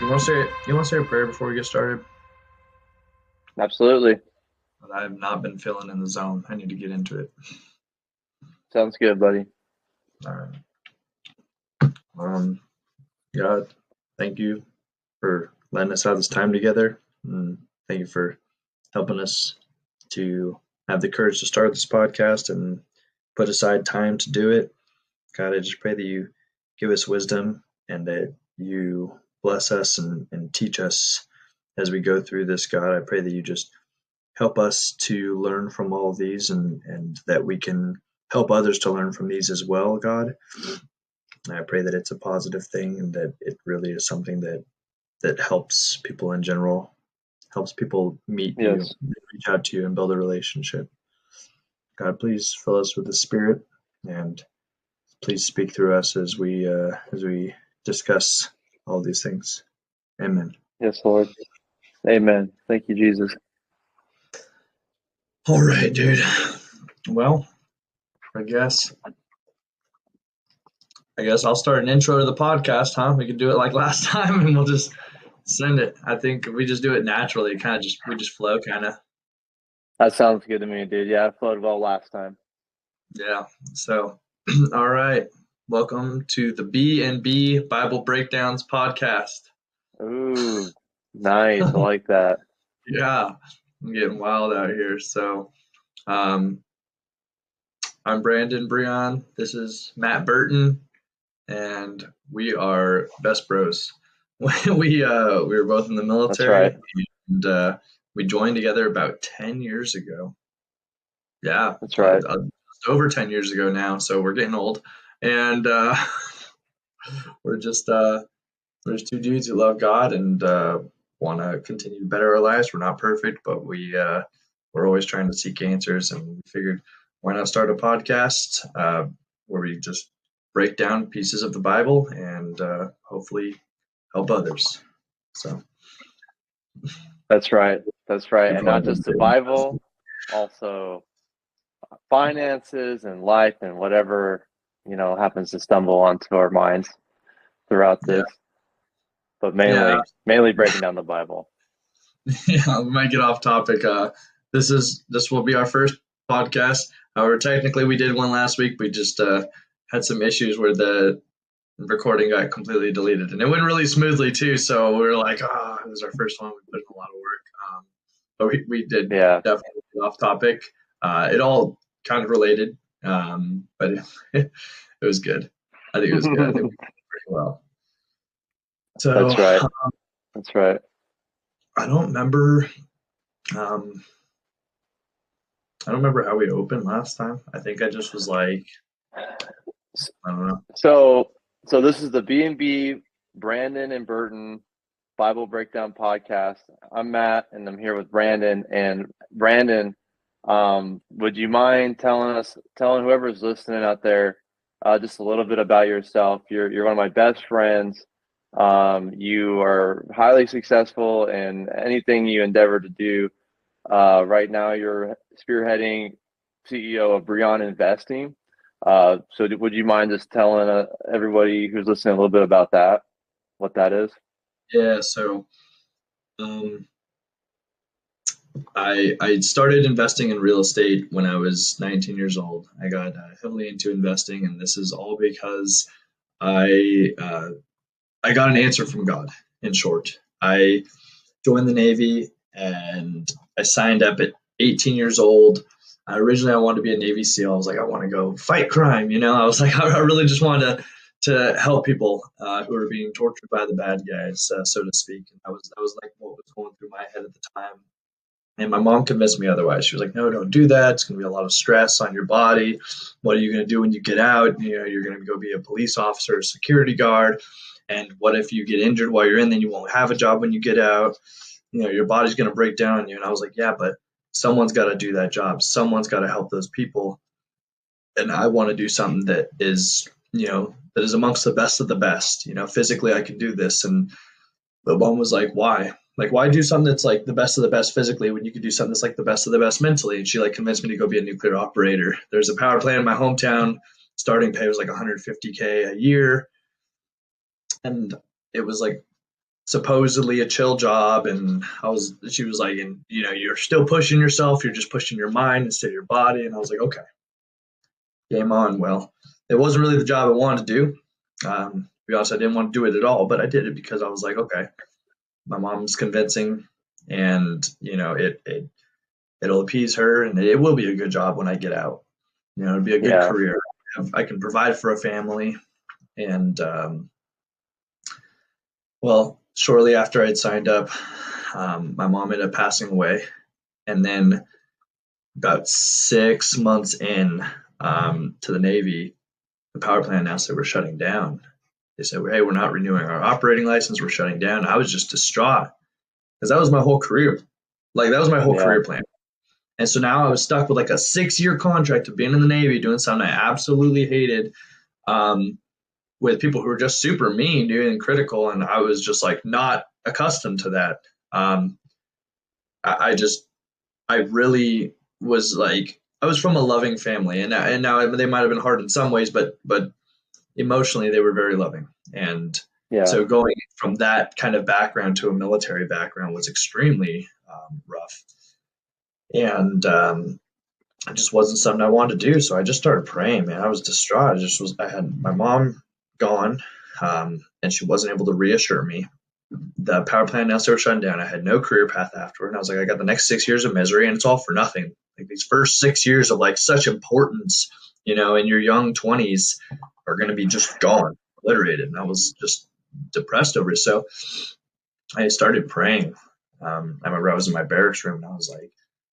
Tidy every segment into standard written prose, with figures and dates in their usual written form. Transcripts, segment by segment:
You want to say a prayer before we get started? Absolutely. I have not been feeling in the zone. I need to get into it. Sounds good, buddy. All right. Um, God, thank you for letting us have this time together. And thank you for helping us to have the courage to start this podcast and put aside time to do it. God, I just pray that you give us wisdom and that you bless us and teach us as we go through this. God, I pray that you just help us to learn from all of these and that we can help others to learn from these as well, God. And I pray that it's a positive thing and that it really is something that helps people in general, helps people meet you, Yes. reach out to you, and build a relationship. God, please fill us with the Spirit and please speak through us as we discuss all these things. Amen. Yes, Lord. Amen. Thank you, Jesus. All right, dude. Well, I guess I guess I'll start an intro to the podcast, huh? We can do it like last time and we'll just send it. I think we just do it naturally, kind of just we just flow kind of. That sounds good to me, dude. Yeah, I flowed well last time. Yeah. So, all right. Welcome to the B&B Bible Breakdowns podcast. Ooh, nice. I like that. Yeah. I'm getting wild out here. So, um I'm Brandon Breon. This is Matt Burton and we are best bros. We were both in the That's right. military and we joined together about 10 years ago. Yeah, That's right. just over 10 years ago now, so we're getting old. And we're just two dudes who love God and want to continue to better our lives. We're not perfect, but we're always trying to seek answers, and we figured why not start a podcast where we just break down pieces of the Bible and hopefully help others. So That's right. That's right. we've And not probably been just the saying Bible, also finances and life and whatever, happens to stumble onto our minds throughout yeah, this. But yeah, mainly breaking down the Bible. yeah. We might get off topic. This will be our first podcast. However, technically we did one last week. We just had some issues where the recording got completely deleted, and it went really smoothly too. So we were like, it was our first one. We put in a lot of work, but we did Yeah. definitely get off topic. It all kind of related, but it was good. I think it was good. I think we did pretty well. So That's right. That's right. I don't remember. Um, I don't remember how we opened last time. I think I just was like, I don't know. So this is the B&B Brandon and Burton Bible Breakdown podcast. I'm Matt, and I'm here with Brandon. And Brandon, would you mind telling whoever's listening out there, just a little bit about yourself? You're one of my best friends. You are highly successful in anything you endeavor to do. Right now, you're spearheading CEO of Breon Investing. So would you mind just telling everybody who's listening a little bit about that, what that is? Yeah. So um, I started investing in real estate when I was 19 years old. I got heavily into investing, and this is all because I uh, I got an answer from God. In short, I joined the Navy and I signed up at 18 years old. Originally, I wanted to be a Navy SEAL. I was like, I want to go fight crime. I was like, I really just wanted to help people who were being tortured by the bad guys, so to speak. And that was like what was going through my head at the time. And my mom convinced me otherwise. She was like, no, don't do that. It's going to be a lot of stress on your body. What are you going to do when you get out? You're going to go be a police officer, a security guard. And what if you get injured while you're in, then you won't have a job when you get out. Your body's going to break down on you. And I was like, yeah, but someone's got to do that job. Someone's got to help those people. And I want to do something that is amongst the best of the best. Physically I can do this. And the mom was like, why? Like, why do something that's like the best of the best physically when you could do something that's like the best of the best mentally? And she like convinced me to go be a nuclear operator. There's a power plant in my hometown. Starting pay was like 150K a year. And it was like supposedly a chill job. And she was like, and you're still pushing yourself. You're just pushing your mind instead of your body. And I was like, okay, game on. Well, it wasn't really the job I wanted to do. To be honest, I didn't want to do it at all, but I did it because I was like, okay, my mom's convincing, and it'll appease her, and it will be a good job when I get out. It'll be a good Yeah. career. I can provide for a family, and well, shortly after I'd signed up, my mom ended up passing away, and then about 6 months in to the Navy, the power plant announced that we're shutting down. They said, hey, we're not renewing our operating license. We're shutting down. I was just distraught because that was my whole career. Like, that was my whole career plan. And so now I was stuck with like a 6-year contract of being in the Navy, doing something I absolutely hated, with people who were just super mean, dude, and critical. And I was just like not accustomed to that. I really was like, I was from a loving family, and now they might have been hard in some ways, but emotionally they were very loving. And so going from that kind of background to a military background was extremely rough. And it just wasn't something I wanted to do. So I just started praying, man. I was distraught. I had my mom gone, and she wasn't able to reassure me. The power plant announced they were shutting down. I had no career path afterward. And I was like, I got the next 6 years of misery, and it's all for nothing. Like, these first 6 years of like such importance, in your young 20s are going to be just gone, obliterated. And I was just depressed over it. So I started praying. I remember I was in my barracks room, and I was like,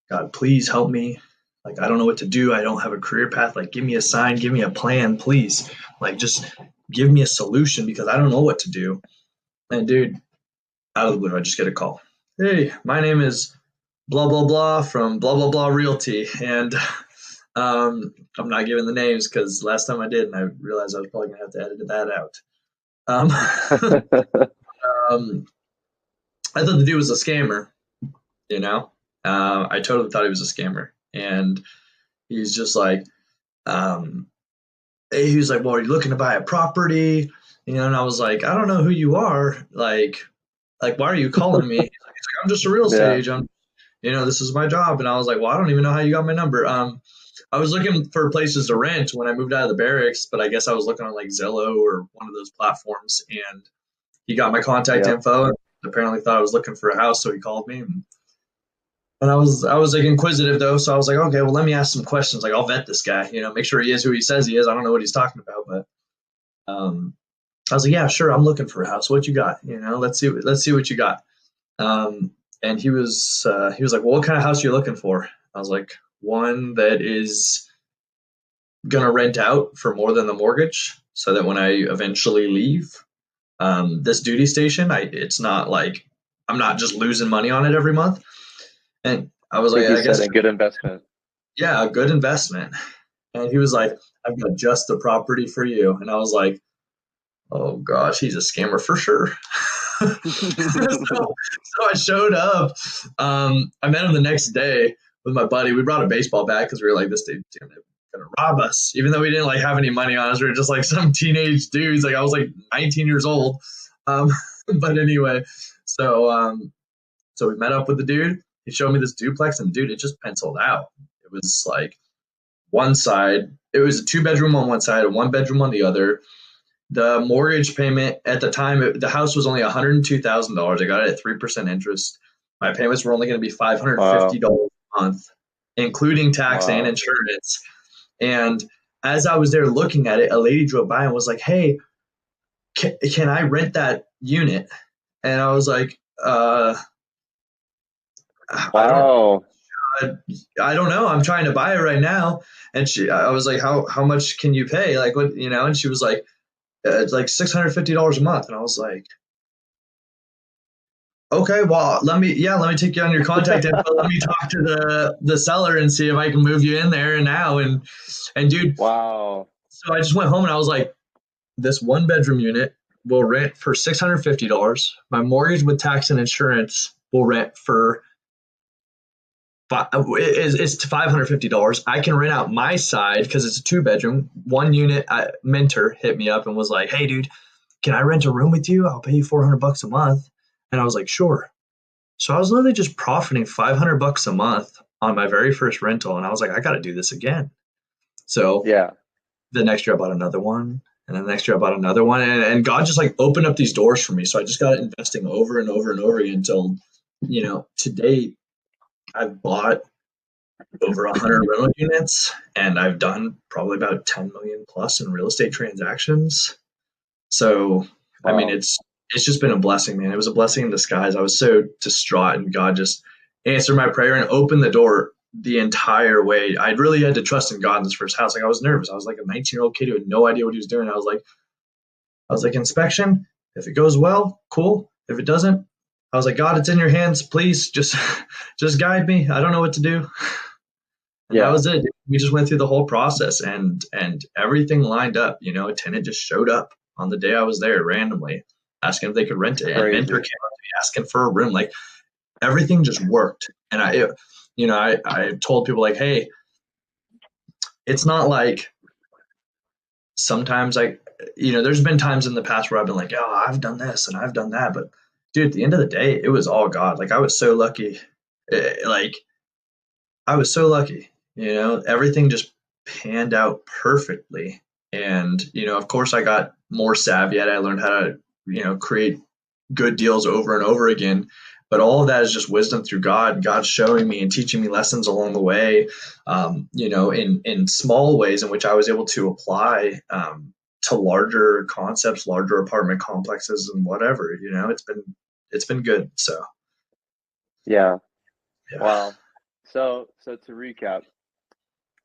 God, please help me. Like, I don't know what to do. I don't have a career path. Like, give me a sign, give me a plan, please. Like, just give me a solution, because I don't know what to do. And dude, out of the blue, I just get a call. Hey, my name is blah, blah, blah from blah, blah, blah Realty. And I'm not giving the names because last time I did, and I realized I was probably going to have to edit that out. I thought the dude was a scammer, I totally thought he was a scammer. And he's just like, he was like, well, are you looking to buy a property? And I was like, I don't know who you are. Like, why are you calling me? He's like, I'm just a real estate agent. This is my job. And I was like, well, I don't even know how you got my number. I was looking for places to rent when I moved out of the barracks, but I guess I was looking on like Zillow or one of those platforms, and he got my contact info, and apparently thought I was looking for a house. So he called me, and I was like inquisitive though. So I was like, okay, well, let me ask some questions. Like, I'll vet this guy, make sure he is who he says he is. I don't know what he's talking about, but, I was like, yeah, sure. I'm looking for a house. What you got? Let's see what you got. And he was like, well, what kind of house are you looking for? I was like, one that is going to rent out for more than the mortgage, so that when I eventually leave this duty station, it's not like I'm not just losing money on it every month. And I was like, I guess a good investment. Yeah, a good investment. And he was like, I've got just the property for you. And I was like, oh gosh, he's a scammer for sure. So I showed up. I met him the next day with my buddy. We brought a baseball bat because we were like, this dude's gonna rob us. Even though we didn't like have any money on us, we were just like some teenage dudes. Like, I was like 19 years old. But anyway, so we met up with the dude. He showed me this duplex, and dude, it just penciled out. It was like one side, it was a 2-bedroom on one side, a 1-bedroom on the other. The mortgage payment at the time, the house was only $102,000. I got it at 3% interest. My payments were only going to be $550 a month, including tax and insurance. And as I was there looking at it, a lady drove by and was like, hey, can I rent that unit? And I was like, I don't know. I'm trying to buy it right now. And I was like, how much can you pay? Like, what, and she was like, it's like $650 a month. And I was like, okay, well, let me take you on your contact info. Let me talk to the seller and see if I can move you in there now. And dude, wow. So I just went home and I was like, this 1-bedroom unit will rent for $650. My mortgage with tax and insurance will rent for it's $550. I can rent out my side because it's a 2-bedroom, 1 unit. Mentor hit me up and was like, hey dude, can I rent a room with you? I'll pay you $400 a month. And I was like, sure. So I was literally just profiting $500 a month on my very first rental. And I was like, I got to do this again. So Yeah. the next year I bought another one. And then the next year I bought another one. And God just like opened up these doors for me. So I just got investing over and over and over again until, to date, I've bought over 100 rental units, and I've done probably about 10 million plus in real estate transactions. So, I mean, Wow. it's just been a blessing, man. It was a blessing in disguise. I was so distraught, and God just answered my prayer and opened the door the entire way. I really had to trust in God in this first house. Like I was nervous. I was like a 19-year-old kid who had no idea what he was doing. I was like, inspection. If it goes well, cool. If it doesn't, I was like, God, it's in your hands. Please just guide me. I don't know what to do. And that Yeah. was it. We just went through the whole process, and everything lined up. A tenant just showed up on the day I was there randomly, asking if they could rent it. And mentor Crazy. came up to me asking for a room. Like everything just worked. And I told people like, hey, it's not like sometimes there's been times in the past where I've been like, oh, I've done this and I've done that. But dude, at the end of the day, it was all God. Like I was so lucky. Like I was so lucky. Everything just panned out perfectly. And, of course, I got more savvy at it. I learned how to, create good deals over and over again. But all of that is just wisdom through God. God showing me and teaching me lessons along the way, in small ways in which I was able to apply to larger concepts, larger apartment complexes, and whatever. It's been good. So Yeah. yeah. Wow. So to recap,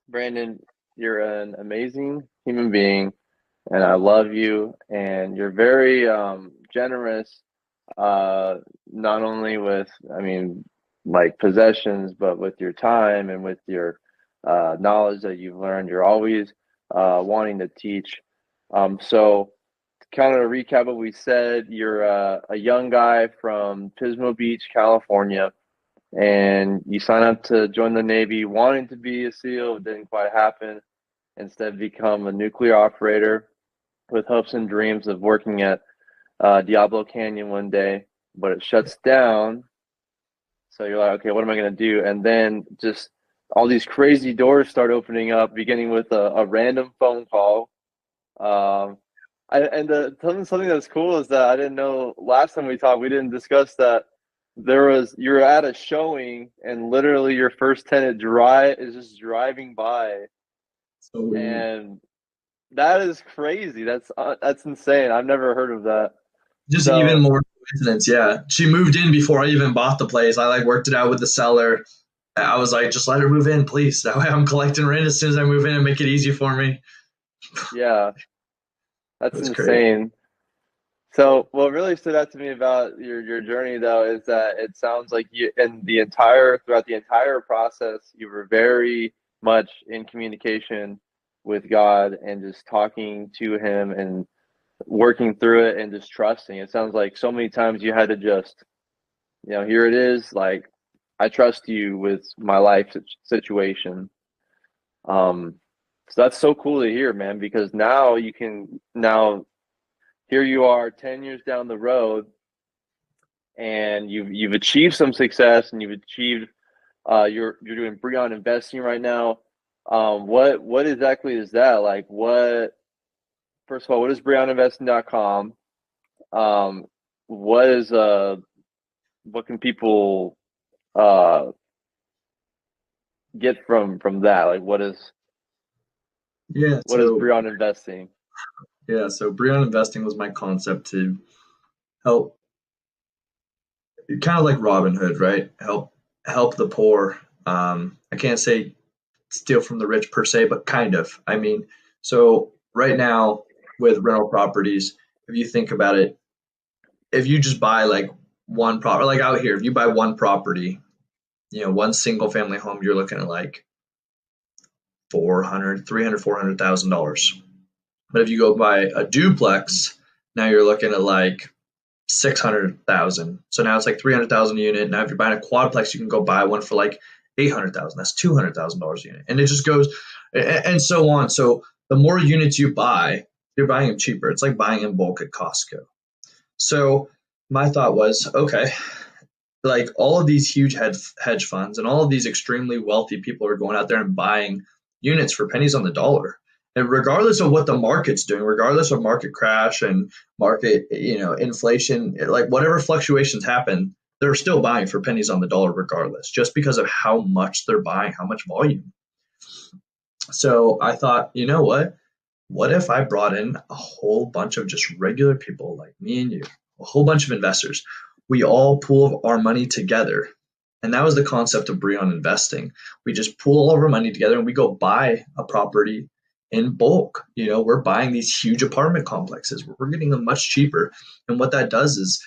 Brandon, you're an amazing human being, and I love you. And you're very generous, not only with, I mean, like possessions, but with your time and with your knowledge that you've learned. You're always wanting to teach. So, to kind of recap what we said, you're a young guy from Pismo Beach, California, and you sign up to join the Navy, wanting to be a SEAL. It didn't quite happen. Instead, become a nuclear operator with hopes and dreams of working at Diablo Canyon one day, but it shuts down. So you're like, okay, what am I going to do? And then just all these crazy doors start opening up, beginning with a random phone call. Something that's cool is that I didn't know last time we talked, we didn't discuss that you're at a showing and literally your first tenant is just driving by, So weird. and that is crazy. That's insane. I've never heard of that. Just even So more coincidence, yeah. She moved in before I even bought the place. I like worked it out with the seller. I was like, just let her move in, please. That way I'm collecting rent as soon as I move in and make it easy for me. yeah, It that's was crazy. insane. So what really stood out to me about your journey though is that it sounds like throughout the entire process you were very much in communication with God and just talking to him and working through it and just trusting. It sounds like so many times you had to just, here it is, like I trust you with my life situation. Um, so that's so cool to hear, man, because now here you are 10 years down the road and you've achieved some success and you've achieved you're doing Breon investing right now. What exactly is that? Like first of all, what is breoninvesting.com? Um what is what can people uh get from that? Like Yeah, what is so Breon investing? Breon investing was my concept to help, kind of like Robin Hood, right? Help the poor. I can't say steal from the rich per se, but kind of. I mean, so right now with rental properties, if you think about it, if you just buy like one property, like out here, if you buy one property, one single family home, you're looking at like 400, 300, $400,000. But if you go buy a duplex, now you're looking at like 600,000. So now it's like 300,000 a unit. Now if you're buying a quadplex, you can go buy one for like 800,000. That's $200,000 a unit, and it just goes and so on. So the more units you buy, you're buying them cheaper. It's like buying in bulk at Costco. So my thought was, okay, like all of these huge hedge funds and all of these extremely wealthy people are going out there and buying units for pennies on the dollar. And regardless of what the market's doing, regardless of market crash and market, inflation, like whatever fluctuations happen, they're still buying for pennies on the dollar regardless, just because of how much they're buying, how much volume. So I thought, you know what? What if I brought in a whole bunch of just regular people like me and you, a whole bunch of investors? We all pool our money together. And that was the concept of Breon investing. We just pool all of our money together and we go buy a property in bulk. We're buying these huge apartment complexes. We're getting them much cheaper. And what that does is,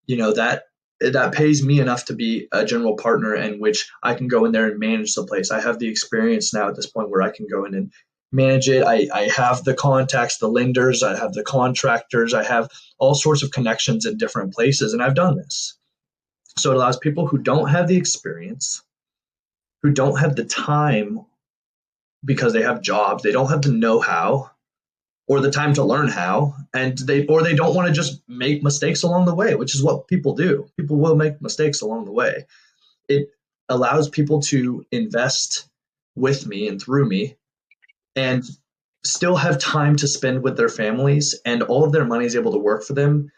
that pays me enough to be a general partner in which I can go in there and manage the place. I have the experience now at this point where I can go in and manage it. I have the contacts, the lenders, I have the contractors, I have all sorts of connections in different places, and I've done this. So it allows people who don't have the experience, who don't have the time because they have jobs, they don't have the know-how or the time to learn how, and they don't want to just make mistakes along the way, which is what people do. People will make mistakes along the way. It allows people to invest with me and through me and still have time to spend with their families, and all of their money is able to work for them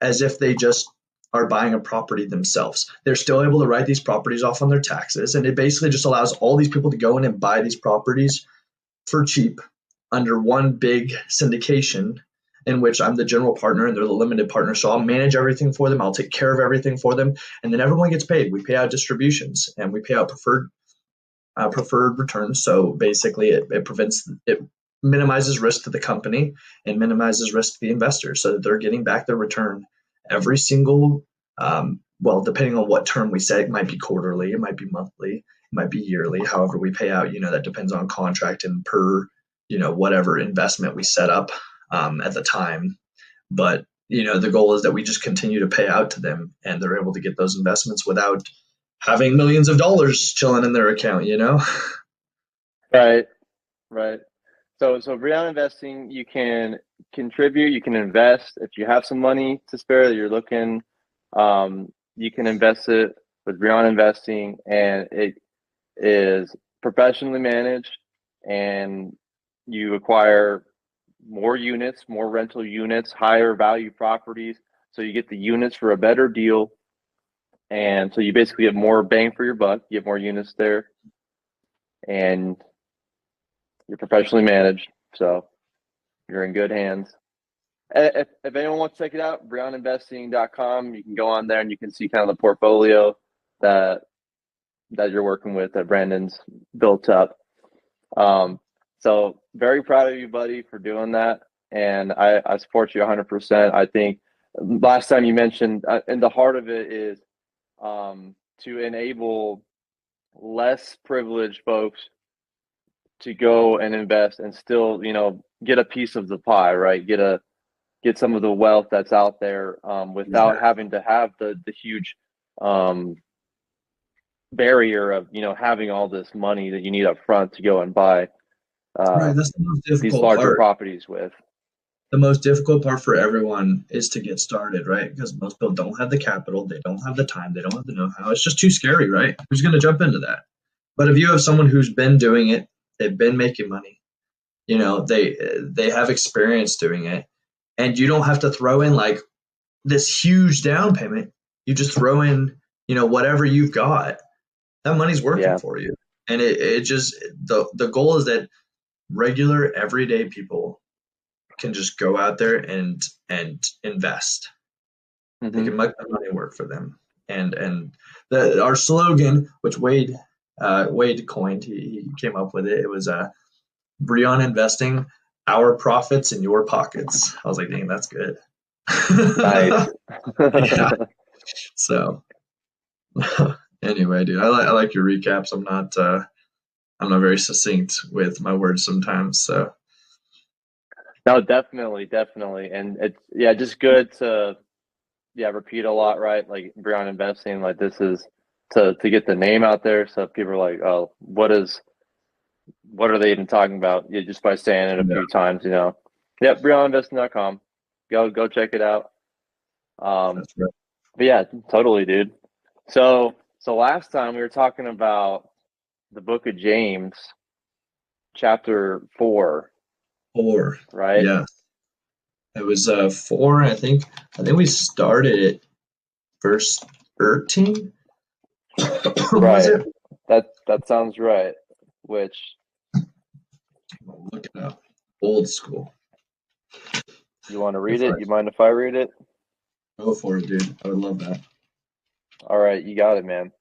as if they just are buying a property themselves. They're still able to write these properties off on their taxes, and it basically just allows all these people to go in and buy these properties for cheap under one big syndication in which I'm the general partner and they're the limited partner. So I'll manage everything for them. I'll take care of everything for them. And then everyone gets paid. We pay out distributions and we pay out preferred returns. So basically it minimizes risk to the company and minimizes risk to the investors so that they're getting back their return every single, depending on what term we say, it might be quarterly, it might be monthly, it might be yearly. However we pay out, that depends on contract and per, whatever investment we set up at the time. But, the goal is that we just continue to pay out to them and they're able to get those investments without having millions of dollars chilling in their account, Right. So Breon investing, you can contribute, you can invest. If you have some money to spare that you're looking, you can invest it with Breon investing, and it is professionally managed, and you acquire more units, more rental units, higher value properties. So you get the units for a better deal. And so you basically get more bang for your buck. You have more units there, and you're professionally managed. So you're in good hands. If anyone wants to check it out, breoninvesting.com, you can go on there and you can see kind of the portfolio that you're working with, that Brandon's built up. So very proud of you, buddy, for doing that. And I support you 100%. I think last time you mentioned, and the heart of it is to enable less privileged folks to go and invest and still, get a piece of the pie, right? Get some of the wealth that's out there without having to have the huge barrier of, having all this money that you need up front to go and buy right, that's the most difficult these larger part. properties with. The most difficult part for everyone is to get started, right? Because most people don't have the capital, they don't have the time, they don't have the know-how. It's just too scary, right? Who's going to jump into that? But if you have someone who's been doing it, they've been making money, they have experience doing it, and you don't have to throw in like this huge down payment. You just throw in, whatever you've got. That money's working for you. And it just, the goal is that regular everyday people can just go out there and invest. They can make the money work for them. And our slogan, which Wade coined, he came up with it. It was Breon investing, our profits in your pockets. I was like, dang, that's good. Nice. Yeah. So anyway, dude, I like your recaps. I'm not very succinct with my words sometimes. So no, definitely. And it's just good to repeat a lot, right? Like Breon investing, like this is to get the name out there so people are like, oh, what are they even talking about? Yeah, just by saying it a few times, Breoninvesting.com. Go check it out. that's right. But yeah, totally, dude. So last time we were talking about the book of James, chapter 4, Four. right? Yeah. It was four, I think. I think we started at verse 13. Was Right. it? That sounds right. Which I'll look it up. Old school. you want to read If I it? You mind if I read it? go for it, dude. I would love that. All right, you got it, man.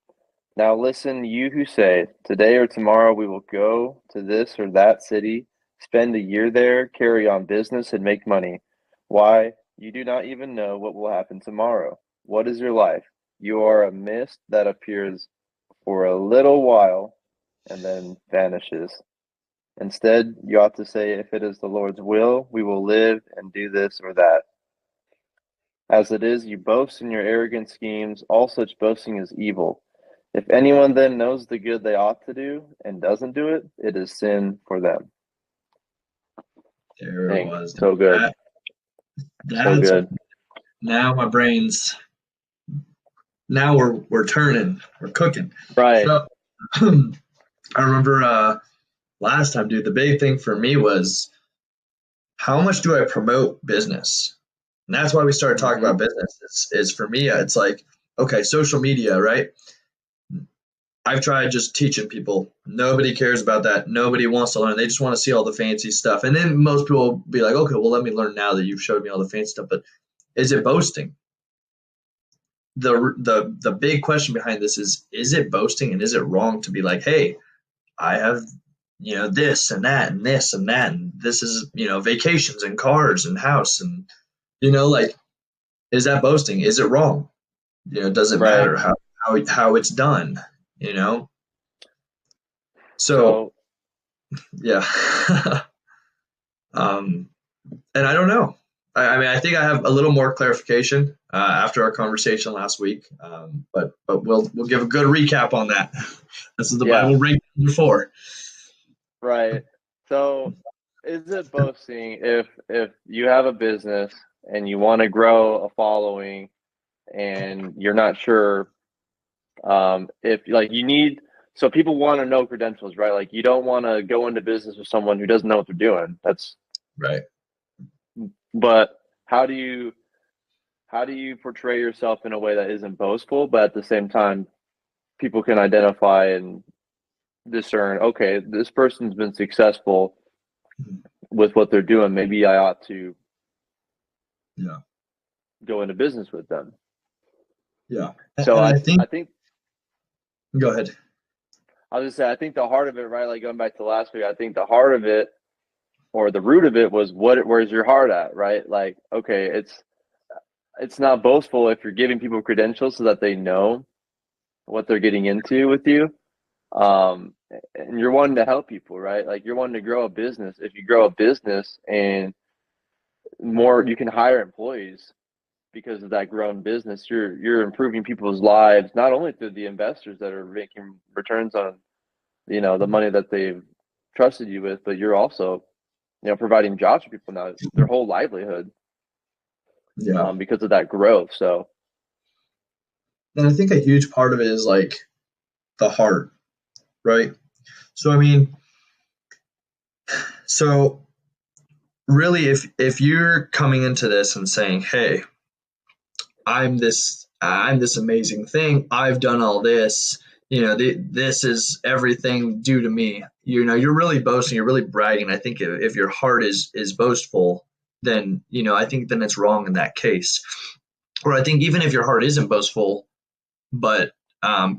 Now listen, you who say, today or tomorrow we will go to this or that city, spend a year there, carry on business, and make money. Why? You do not even know what will happen tomorrow. What is your life? You are a mist that appears for a little while and then vanishes. Instead, you ought to say, if it is the Lord's will, we will live and do this or that. As it is, you boast in your arrogant schemes. All such boasting is evil. If anyone then knows the good they ought to do and doesn't do it, it is sin for them. There it Dang, was. so good. So That's good. now my brain's now we're turning, we're cooking. Right. So I remember last time, dude, the big thing for me was how much do I promote business? And that's why we started talking Mm-hmm. about business. Is for me, it's like, okay, social media, right? I've tried just teaching people. Nobody cares about that. Nobody wants to learn. They just want to see all the fancy stuff. And then most people will be like, okay, well, let me learn now that you've showed me all the fancy stuff. But is it boasting? The big question behind this is it boasting and is it wrong to be like, hey, I have this and that and this and that and this is vacations and cars and house and like is that boasting? Is it wrong? Does it Right. matter how it's done? You know, so So, yeah. um, and I don't know. I mean, I think I have a little more clarification after our conversation last week, but we'll give a good recap on that. This is the yeah, Bible breakdown for. right. So, is it boasting if you have a business and you want to grow a following and you're not sure if like you need so people want to know credentials, right? Like you don't want to go into business with someone who doesn't know what they're doing. That's Right. but how do you portray yourself in a way that isn't boastful, but at the same time people can identify and discern, okay, this person's been successful with what they're doing. Maybe I ought to Yeah. go into business with them. Yeah. So And I I think, think go ahead. I was just say I think the heart of it, right? Like going back to last week, I think the heart of it or the root of it was where's your heart at, right? Like, okay, it's not boastful if you're giving people credentials so that they know what they're getting into with you. Um, and you're wanting to help people, right? Like you're wanting to grow a business. If you grow a business and more, you can hire employees because of that grown business. You're improving people's lives, not only through the investors that are making returns on, the money that they've trusted you with, but you're also, providing jobs for people now, their whole livelihood, Yeah. because of that growth. So, And I think a huge part of it is like the heart, right? So I mean, so really if you're coming into this and saying, "Hey, I'm this amazing thing. I've done all this. This is everything due to me." You're really boasting. You're really bragging. I think if your heart is boastful, then I think then it's wrong in that case. Or I think even if your heart isn't boastful, but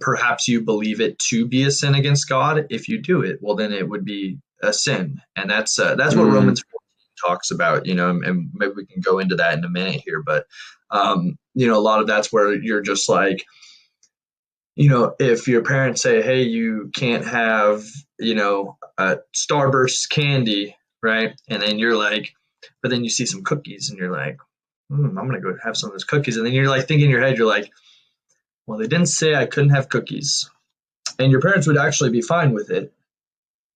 perhaps you believe it to be a sin against God, if you do it, well, then it would be a sin, and that's what mm, Romans 14 talks about. And maybe we can go into that in a minute here, but a lot of that's where you're just like, if your parents say, "Hey, you can't have Starburst candy," right, and then you're like, but then you see some cookies, and you're like, I'm gonna go have some of those cookies, and then you're like thinking in your head, you're like, well, they didn't say I couldn't have cookies. And your parents would actually be fine with it.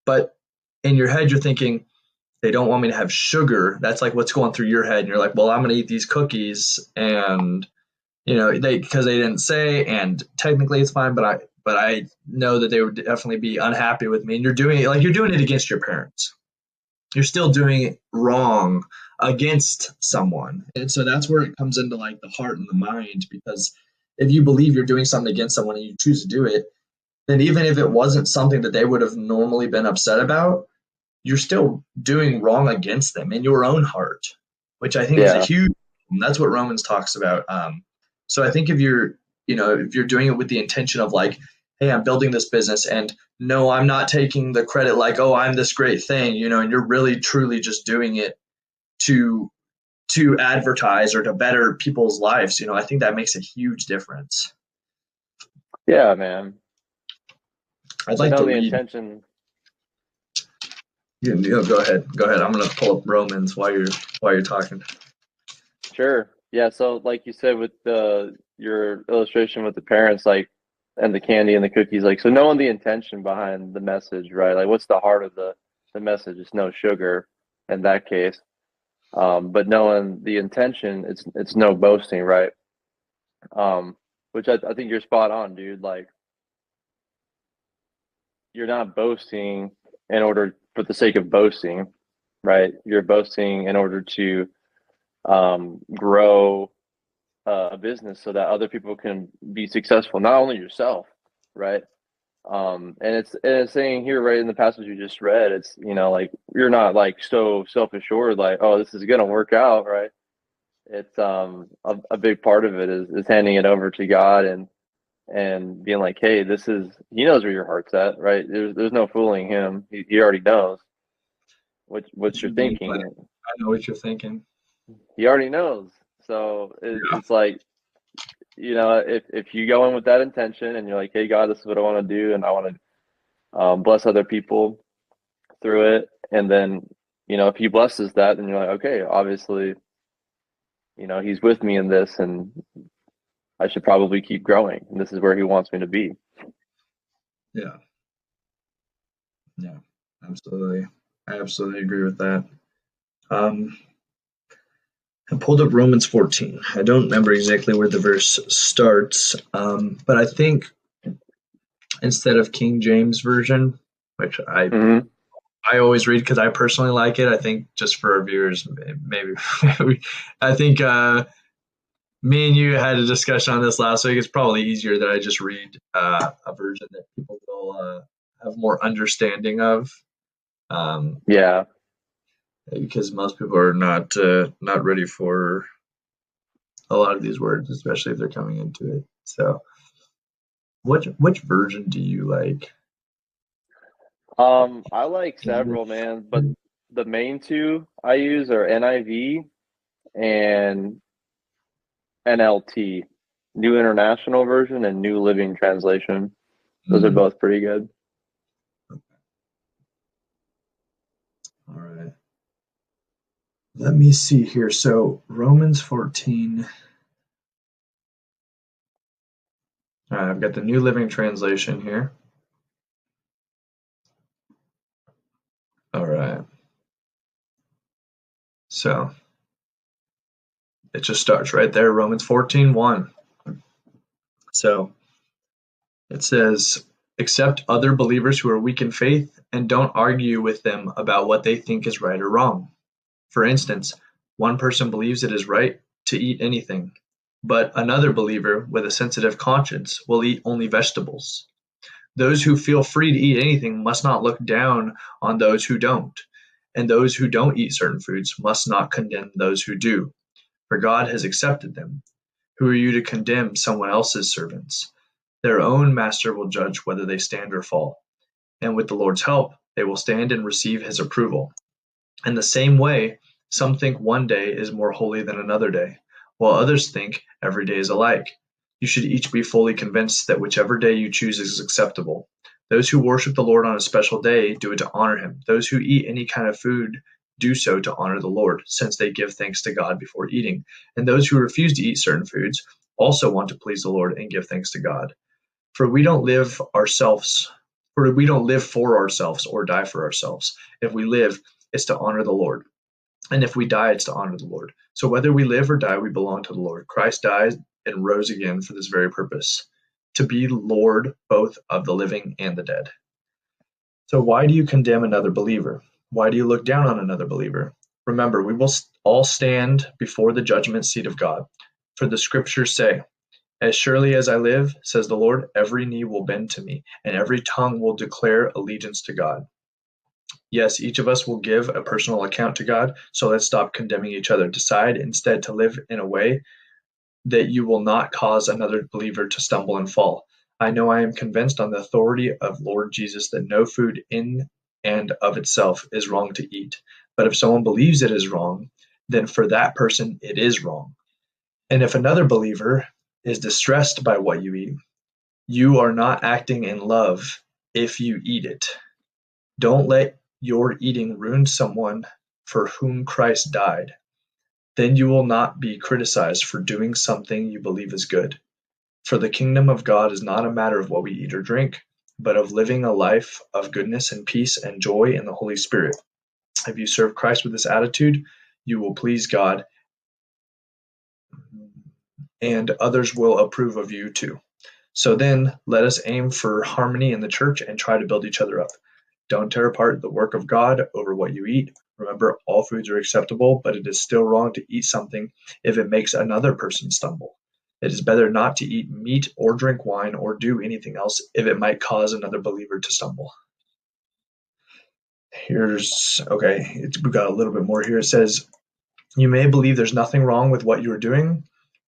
But in your head, you're thinking, they don't want me to have sugar. That's like what's going through your head. And you're like, well, I'm going to eat these cookies and because they didn't say, and technically it's fine, but I know that they would definitely be unhappy with me. And you're doing it against your parents. You're still doing it wrong against someone. And so that's where it comes into like the heart and the mind, because if you believe you're doing something against someone and you choose to do it, then even if it wasn't something that they would have normally been upset about, you're still doing wrong against them in your own heart, which I think is a Yeah. huge. That's what Romans talks about. So I think if you're doing it with the intention of like, hey, I'm building this business, and no, I'm not taking the credit like, oh, I'm this great thing, and you're really truly just doing it to advertise or to better people's lives. I think that makes a huge difference. Yeah, man. I'd To like know to the read. intention. Go ahead. Go ahead. I'm going to pull up Romans while you're talking. Sure. Yeah. So, like you said, with your illustration with the parents, like, and the candy and the cookies, like, so knowing the intention behind the message, right? Like, what's the heart of the message? It's no sugar in that case. But knowing the intention, it's no boasting, right? Which I think you're spot on, dude. Like, you're not boasting in order for the sake of boasting, right? You're boasting in order to grow a business so that other people can be successful, not only yourself, right? And it's saying here, right in the passage you just read, it's like you're not like so self assured, like, oh, this is gonna work out, right? It's a big part of it is handing it over to God and being like, hey, he knows where your heart's at, right? There's no fooling him. He already knows what you're I thinking. know what you're thinking. He already knows. So Yeah. it's like, if you go in with that intention and you're like, hey, God, this is what I want to do, and I want to bless other people through it, and then if He blesses that, then you're like, okay, obviously, He's with me in this, and I should probably keep growing, and this is where He wants me to be. Yeah. Yeah. Absolutely. I absolutely agree with that. Um, I pulled up Romans 14. I don't remember exactly where the verse starts, but I think instead of King James version, which Hmm. I always read because I personally like it. I think just for our viewers, maybe, I think me and you had a discussion on this last week. It's probably easier that I just read a version that people will have more understanding of, um, Yeah. because most people are not ready for a lot of these words, especially if they're coming into it. So, which version do you like? I like several, English. man, but the main two I use are NIV and NLT, New International Version, and New Living Translation. Those are Mm, both pretty good. all right. Let me see here. So Romans 14. I've got the New Living Translation here. All right. So it just starts right there, Romans 14:1. So it says, accept other believers who are weak in faith and don't argue with them about what they think is right or wrong. For instance, one person believes it is right to eat anything, but another believer with a sensitive conscience will eat only vegetables. Those who feel free to eat anything must not look down on those who don't, and those who don't eat certain foods must not condemn those who do, for God has accepted them. Who are you to condemn someone else's servants? Their own master will judge whether they stand or fall, and with the Lord's help, they will stand and receive his approval. In the same way, some think one day is more holy than another day, while others think every day is alike. You should each be fully convinced that whichever day you choose is acceptable. Those who worship the Lord on a special day do it to honor him. Those who eat any kind of food do so to honor the Lord, since they give thanks to God before eating. And those who refuse to eat certain foods also want to please the Lord and give thanks to God. For we don't live ourselves, for we don't live for ourselves or die for ourselves. If we live, it's to honor the Lord. And if we die, it's to honor the Lord. So whether we live or die, we belong to the Lord. Christ died and rose again for this very purpose, to be Lord both of the living and the dead. So why do you condemn another believer? Why do you look down on another believer? Remember, we will all stand before the judgment seat of God. For the scriptures say, as surely as I live, says the Lord, every knee will bend to me, and every tongue will declare allegiance to God. Yes, each of us will give a personal account to God, so let's stop condemning each other. Decide instead to live in a way that you will not cause another believer to stumble and fall. I know I am convinced on the authority of Lord Jesus that no food in and of itself is wrong to eat. But if someone believes it is wrong, then for that person it is wrong. And if another believer is distressed by what you eat, you are not acting in love if you eat it. Don't let your eating ruin someone for whom Christ died. Then you will not be criticized for doing something you believe is good. For the kingdom of God is not a matter of what we eat or drink, but of living a life of goodness and peace and joy in the Holy Spirit. If you serve Christ with this attitude, you will please God, and others will approve of you too. So then, let us aim for harmony in the church and try to build each other up. Don't tear apart the work of God over what you eat. Remember, all foods are acceptable, but it is still wrong to eat something if it makes another person stumble. It is better not to eat meat or drink wine or do anything else if it might cause another believer to stumble. We've got a little bit more here. It says, you may believe there's nothing wrong with what you are doing,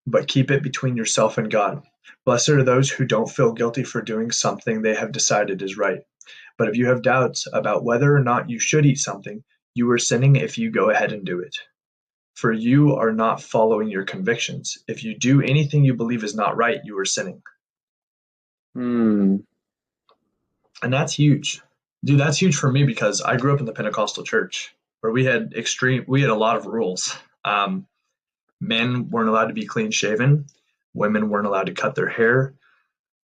but keep it between yourself and God. Blessed are those who don't feel guilty for doing something they have decided is right. But if you have doubts about whether or not you should eat something, you are sinning if you go ahead and do it. For you are not following your convictions. If you do anything you believe is not right, you are sinning. Hmm. And that's huge. Dude, that's huge for me because I grew up in the Pentecostal church where we had a lot of rules. Men weren't allowed to be clean shaven. Women weren't allowed to cut their hair.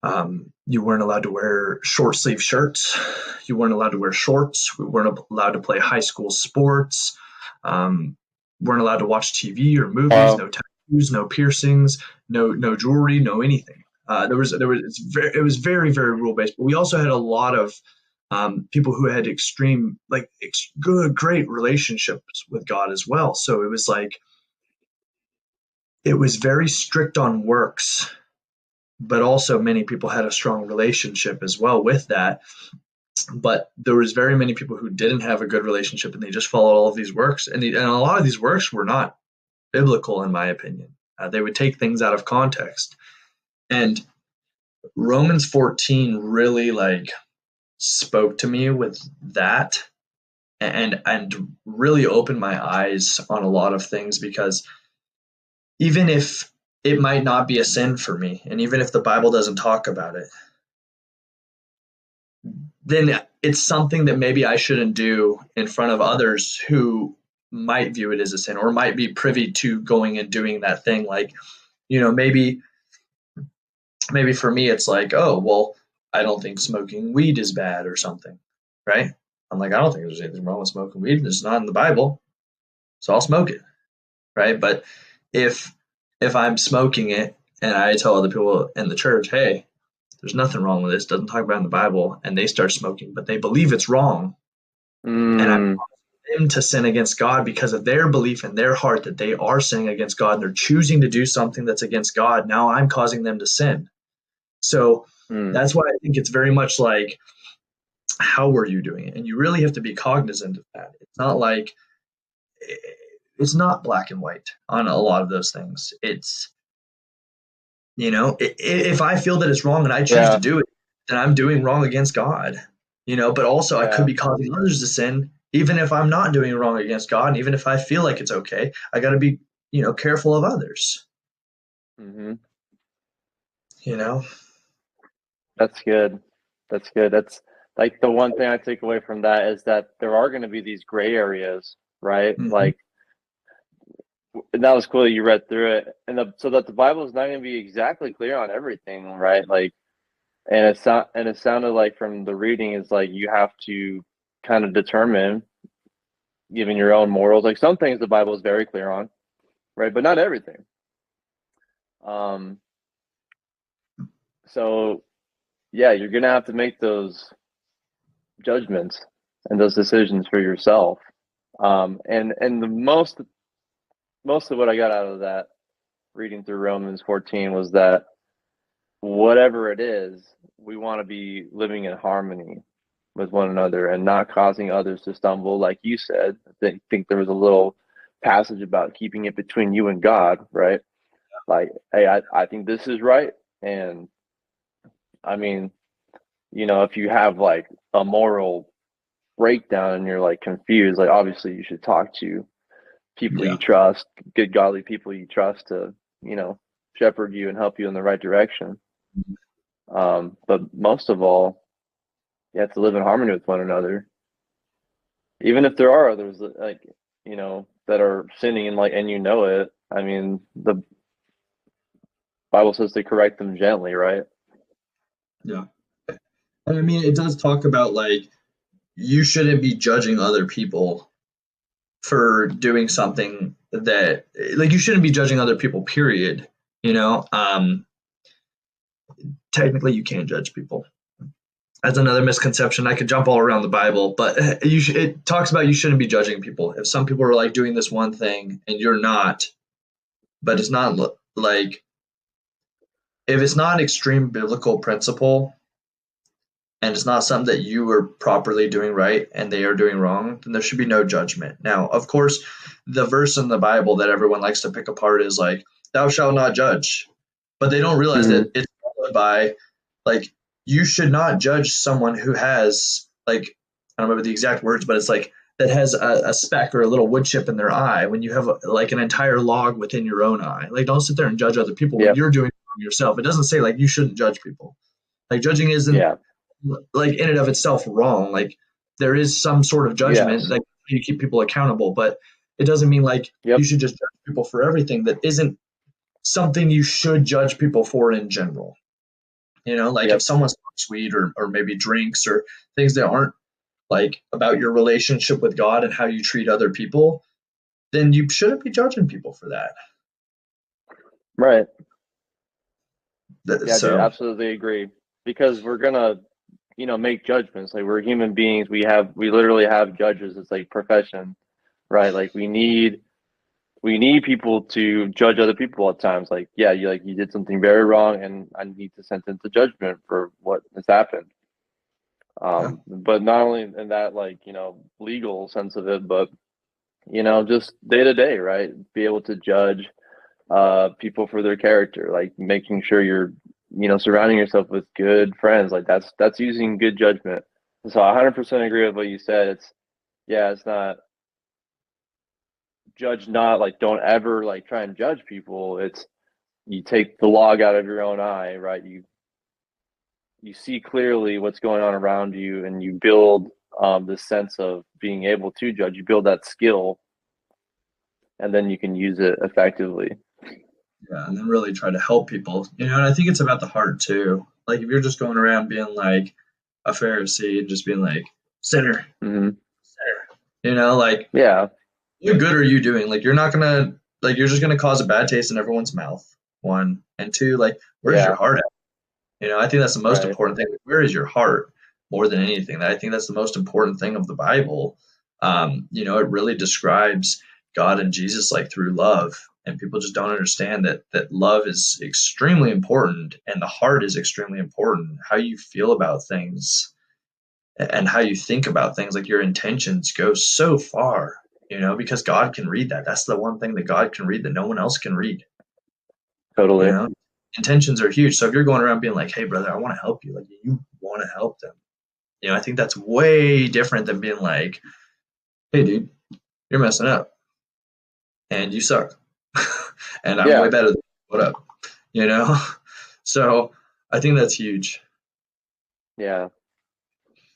You weren't allowed to wear short sleeve shirts. You weren't allowed to wear shorts. We weren't allowed to play high school sports. Weren't allowed to watch TV or movies. No tattoos, no piercings, no jewelry, no anything. It was very, very rule based. But we also had a lot of people who had extreme, great relationships with God as well. So it was like it was very strict on works, but also many people had a strong relationship as well with that. But there was very many people who didn't have a good relationship and they just followed all of these works. And a lot of these works were not biblical, in my opinion. They would take things out of context. And Romans 14 really spoke to me with that and really opened my eyes on a lot of things, because even if it might not be a sin for me, and even if the Bible doesn't talk about it, then it's something that maybe I shouldn't do in front of others who might view it as a sin or might be privy to going and doing that thing. Maybe for me it's like, oh, well, I don't think smoking weed is bad or something, right? I'm like, I don't think there's anything wrong with smoking weed. It's not in the Bible, so I'll smoke it, right? But if I'm smoking it and I tell other people in the church, hey, there's nothing wrong with this, doesn't talk about it in the Bible, and they start smoking, but they believe it's wrong, and I want them to sin against God because of their belief in their heart that they are sinning against God, and they're choosing to do something that's against God. Now I'm causing them to sin. So that's why I think it's very much like, how are you doing it? And you really have to be cognizant of that. It's not black and white on a lot of those things. It's, if I feel that it's wrong and I choose to do it, then I'm doing wrong against God, but also I could be causing others to sin, even if I'm not doing wrong against God. And even if I feel like it's okay, I got to be, careful of others. Mm-hmm. That's good. That's like the one thing I take away from that is that there are going to be these gray areas, right? Mm-hmm. And that was cool that you read through it, and so that the Bible is not going to be exactly clear on everything, right? And it sounded like from the reading is like you have to kind of determine, given your own morals. Like some things the Bible is very clear on, right? But not everything. Um, so yeah, you're gonna have to make those judgments and those decisions for yourself. And the most of what I got out of that reading through Romans 14 was that whatever it is, we want to be living in harmony with one another and not causing others to stumble. Like you said, I think there was a little passage about keeping it between you and God, right? Like, hey, I think this is right. And I mean, if you have like a moral breakdown and you're like confused, like obviously you should talk to people you Yeah. trust, good godly people you trust to, shepherd you and help you in the right direction. But most of all, you have to live in harmony with one another, even if there are others that, like, that are sinning and it. I mean, the Bible says to correct them gently, right? Yeah. And I mean, it does talk about like you shouldn't be judging other people for doing something that like you shouldn't be judging other people, period. You know, technically you can't judge people. That's another misconception. I could jump all around the Bible, but it talks about you shouldn't be judging people. If some people are like doing this one thing and you're not, but it's not like if it's not an extreme biblical principle and it's not something that you are properly doing right and they are doing wrong, then there should be no judgment. Now, of course, the verse in the Bible that everyone likes to pick apart is like, thou shalt not judge. But they don't realize Mm-hmm. that it's followed by, like, you should not judge someone who has, like, I don't remember the exact words, but it's like, that has a speck or a little wood chip in their eye when you have like an entire log within your own eye. Like, don't sit there and judge other people when Yep. you're doing it yourself. It doesn't say, like, you shouldn't judge people. Like, judging isn't Yeah. like in and of itself wrong. Like there is some sort of judgment Yes. that you keep people accountable, but it doesn't mean like Yep. you should just judge people for everything that isn't something you should judge people for in general. Like if Yep. someone smokes weed or maybe drinks or things that aren't like about your relationship with God and how you treat other people, then you shouldn't be judging people for that. Right. Yeah, dude, So absolutely agree. Because we're gonna, make judgments. Like we're human beings. We literally have judges. It's like profession, right? Like we need people to judge other people at times. Like, yeah, you did something very wrong, and I need to sentence a judgment for what has happened. yeah, But not only in that, like, legal sense of it, but just day to day, right? Be able to judge people for their character, like making sure you're, surrounding yourself with good friends. Like that's using good judgment. So I 100% agree with what you said. It's not judge, not like don't ever like try and judge people. It's you take the log out of your own eye, right? You see clearly what's going on around you, and you build the sense of being able to judge. You build that skill, and then you can use it effectively. yeah, and then really try to help people. And I think it's about the heart too. Like if you're just going around being like a Pharisee and just being like sinner, Mm-hmm. like Yeah. what good are you doing? Like you're not gonna like you're just gonna cause a bad taste in everyone's mouth. One and two, like where's your Yeah. heart at? I think that's the most Right. important thing. Where is your heart more than anything? I think that's the most important thing of the Bible. It really describes God and Jesus like through love, and people just don't understand that love is extremely important, and the heart is extremely important. How you feel about things and how you think about things, like your intentions, go so far. Because God can read that. That's the one thing that God can read that no one else can read. You Totally. know, intentions are huge. So if you're going around being like, "Hey, brother, I want to help you," like you want to help them. I think that's way different than being like, "Hey, dude, you're messing up, and you suck, and I'm way Yeah. better than you. What up?" You know. So I think that's huge. Yeah.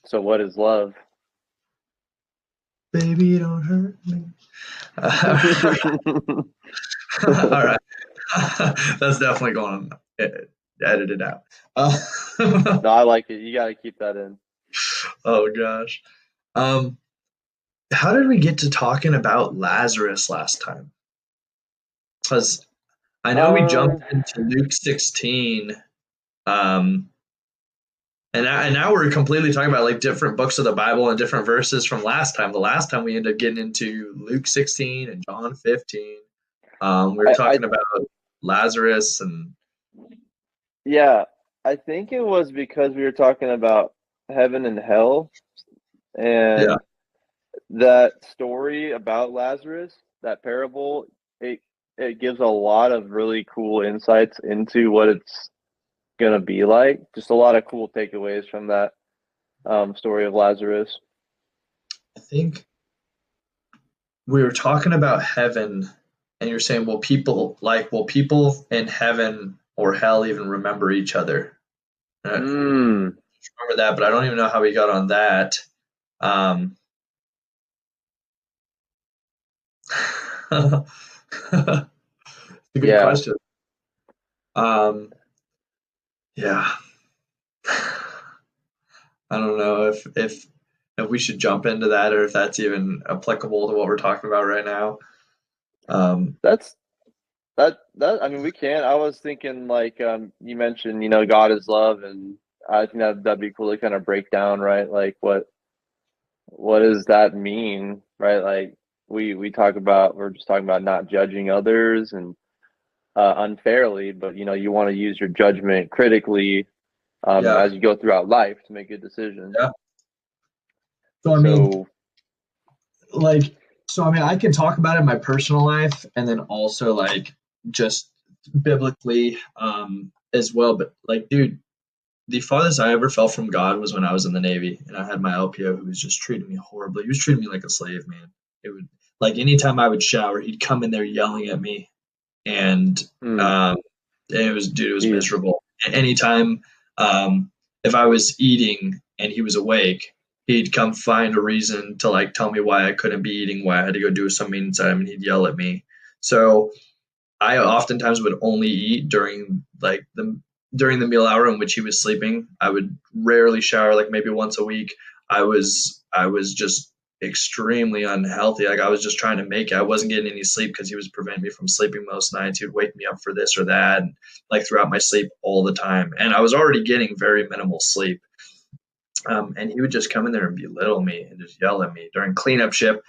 So what is love? Baby, don't hurt me. All right. That's definitely going on. Edit it out. No, I like it. You got to keep that in. Oh gosh. Um, how did we get to talking about Lazarus last time? Because I know we jumped Um, into Luke 16, um, and now we're completely talking about like different books of the Bible and different verses from last time. The last time we ended up getting into Luke 16 and John 15. We were I talking about Lazarus and yeah, I think it was because we were talking about heaven and hell, yeah, and that story about Lazarus, that parable, it it gives a lot of really cool insights into what it's gonna be like. Just a lot of cool takeaways from that story of Lazarus. I think we were talking about heaven, and you're saying, will people in heaven or hell even remember each other? I Mm, remember that, but I don't even know how we got on that. Um, a good yeah, question. Um, yeah, I don't know if we should jump into that or if that's even applicable to what we're talking about right now. Um, that's that. I mean, we can. I was thinking like you mentioned, God is love, and I think that'd be cool to kind of break down, right? Like what does that mean, right? Like we're just talking about not judging others and unfairly, but you want to use your judgment critically yeah, as you go throughout life to make good decisions. yeah. So I mean, So, like, so I mean, I can talk about it in my personal life, and then also like just biblically as well. But like, dude, the farthest I ever felt from God was when I was in the Navy, and I had my LPO who was just treating me horribly. He was treating me like a slave, man. It would like anytime I would shower, he'd come in there yelling at me, and mm, um, it was dude, it was geez, miserable. Anytime um, if I was eating and he was awake, he'd come find a reason to like tell me why I couldn't be eating, why I had to go do something inside him, and he'd yell at me. So I oftentimes would only eat during the meal hour in which he was sleeping. I would rarely shower, like maybe once a week. I was just extremely unhealthy. Like I was just trying to make it. I wasn't getting any sleep because he was preventing me from sleeping most nights. He would wake me up for this or that, and, like throughout my sleep all the time. And I was already getting very minimal sleep. And he would just come in there and belittle me and just yell at me during cleanup shift.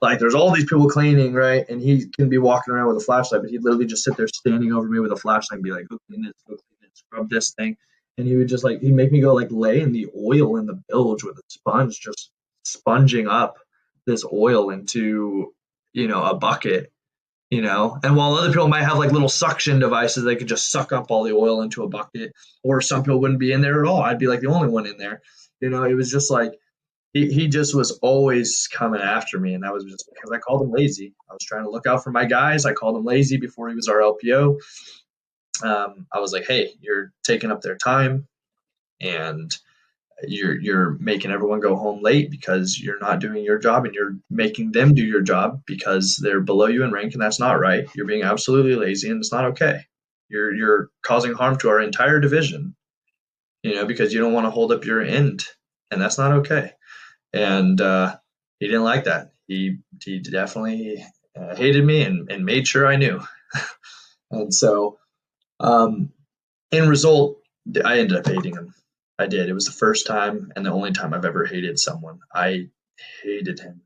Like there's all these people cleaning, right? And he can be walking around with a flashlight, but he'd literally just sit there standing over me with a flashlight and be like, go clean this, go clean this, scrub this thing. And he would just like he'd make me go like lay in the oil in the bilge with a sponge, just sponging up this oil into, a bucket, and while other people might have like little suction devices, they could just suck up all the oil into a bucket, or some people wouldn't be in there at all. I'd be like the only one in there. It was just like he just was always coming after me, and that was just because I called him lazy. I was trying to look out for my guys. I called him lazy before he was our LPO. I was like, hey, you're taking up their time, and you're making everyone go home late because you're not doing your job, and you're making them do your job because they're below you in rank, and that's not right. You're being absolutely lazy, and it's not okay. You're causing harm to our entire division, because you don't want to hold up your end, and that's not okay. And he didn't like that. He definitely hated me and made sure I knew. And so, um, in result, I ended up hating him. I did. It was the first time and the only time I've ever hated someone. I hated him.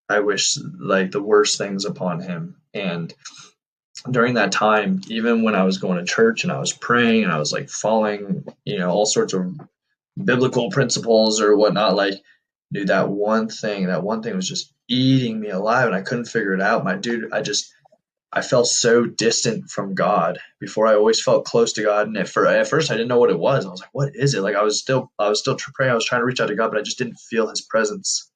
I wish like the worst things upon him. And during that time, even when I was going to church and I was praying and I was like following, all sorts of biblical principles or whatnot, like, dude, that one thing was just eating me alive and I couldn't figure it out. My dude, I felt so distant from God before. I always felt close to God, and at first I didn't know what it was. I was like, "What is it?" Like I was still praying. I was trying to reach out to God, but I just didn't feel His presence.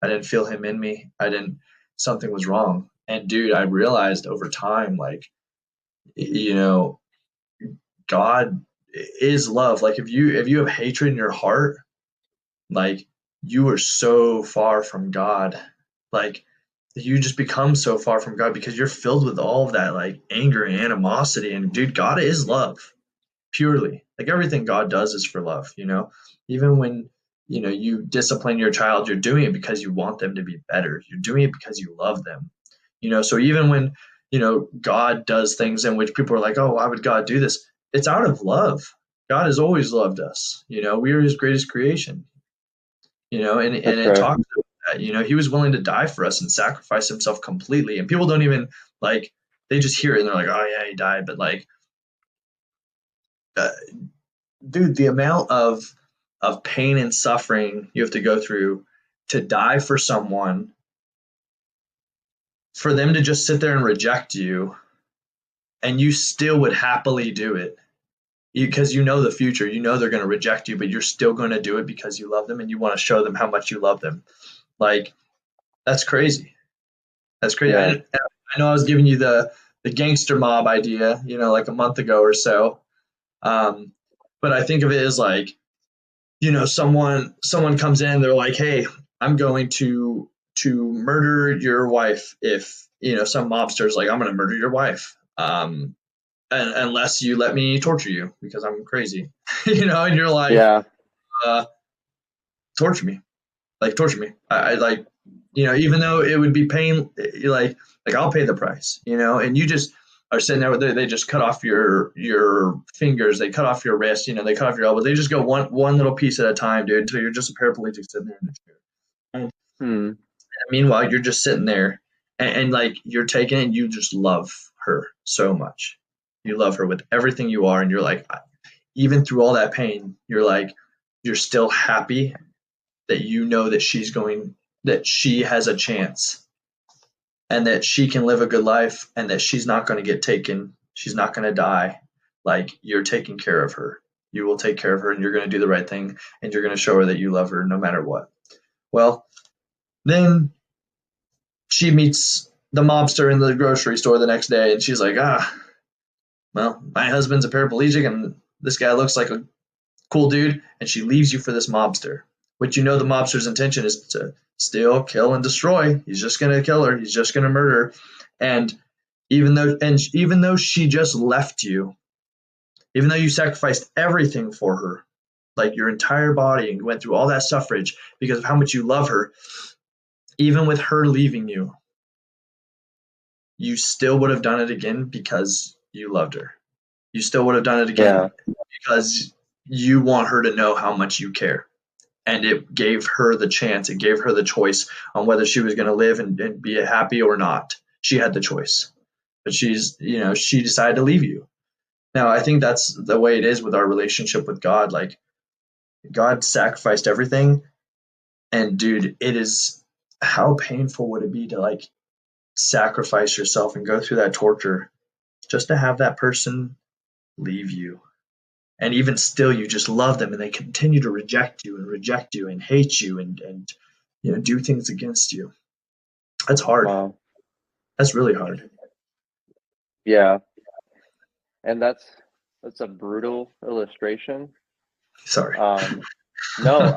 I didn't feel Him in me. I didn't. Something was wrong. And dude, I realized over time, like, you know, God is love. Like if you have hatred in your heart, like you are so far from God. Like you just become so far from God because you're filled with all of that like anger and animosity. And dude, God is love purely. Like everything God does is for love. Even when you discipline your child, you're doing it because you want them to be better. You're doing it because you love them. So even when God does things in which people are like, oh, why would God do this? It's out of love. God has always loved us. We are his greatest creation, and That's it right. talks about that. He was willing to die for us and sacrifice himself completely. And people don't even like, they just hear it and they're like, oh yeah, he died. But like, uh, dude, the amount of pain and suffering you have to go through to die for someone, for them to just sit there and reject you, and you still would happily do it because the future, they're going to reject you, but you're still going to do it because you love them and you want to show them how much you love them. Like, that's crazy. That's crazy. Yeah. I know I was giving you the gangster mob idea, like a month ago or so. But I think of it as like, someone comes in, they're like, hey, I'm going to murder your wife. If some mobster's like, I'm going to murder your wife, unless you let me torture you because I'm crazy. And you're like, Yeah. uh, torture me, I like, even though it would be pain, like I'll pay the price, and you just are sitting there with they just cut off your fingers, they cut off your wrist, they cut off your elbows, they just go one little piece at a time, dude, until you're just a paraplegic sitting there in the chair. And Hmm. meanwhile, you're just sitting there, and like you're taking it, and you just love her so much. You love her with everything you are, and you're like, even through all that pain, you're still happy that that she has a chance and that she can live a good life and that she's not going to get taken. She's not going to die. Like, you're taking care of her. You will take care of her and you're going to do the right thing and you're going to show her that you love her no matter what. Well, then she meets the mobster in the grocery store the next day and she's like, well, my husband's a paraplegic and this guy looks like a cool dude, and she leaves you for this mobster. Which the mobster's intention is to steal, kill, and destroy. He's just gonna kill her. He's just gonna murder her. And even though she just left you, even though you sacrificed everything for her, like your entire body, and went through all that suffrage because of how much you love her, even with her leaving you, you still would have done it again because you loved her. You still would have done it Yeah. again because you want her to know how much you care. And it gave her the chance, it gave her the choice on whether she was going to live and be happy or not. She had the choice, but she decided to leave you. Now, I think that's the way it is with our relationship with God. Like, God sacrificed everything, and dude, it is, how painful would it be to like sacrifice yourself and go through that torture just to have that person leave you? And even still, you just love them and they continue to reject you and hate you and do things against you. That's hard. Wow. That's really hard. Yeah. And that's a brutal illustration. Sorry. No,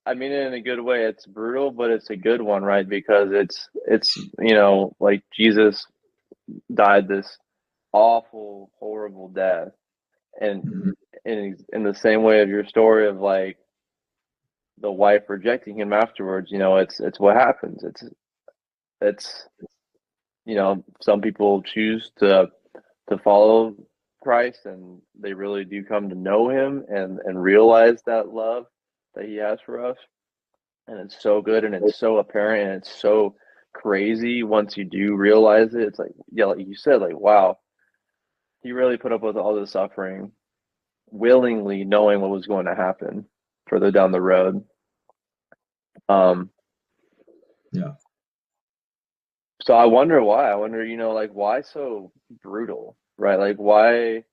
I mean it in a good way. It's brutal, but it's a good one, right? Because it's like Jesus died this awful, horrible death, and Mhm. in the same way of your story of like the wife rejecting him afterwards, it's what happens. It's some people choose to follow Christ and they really do come to know him and realize that love that he has for us. And it's so good and it's so apparent and it's so crazy once you do realize it. It's like, yeah, like you said, like, wow, he really put up with all this suffering willingly knowing what was going to happen further down the road. Um, Yeah. so I wonder why. I wonder, like why so brutal, right? Like why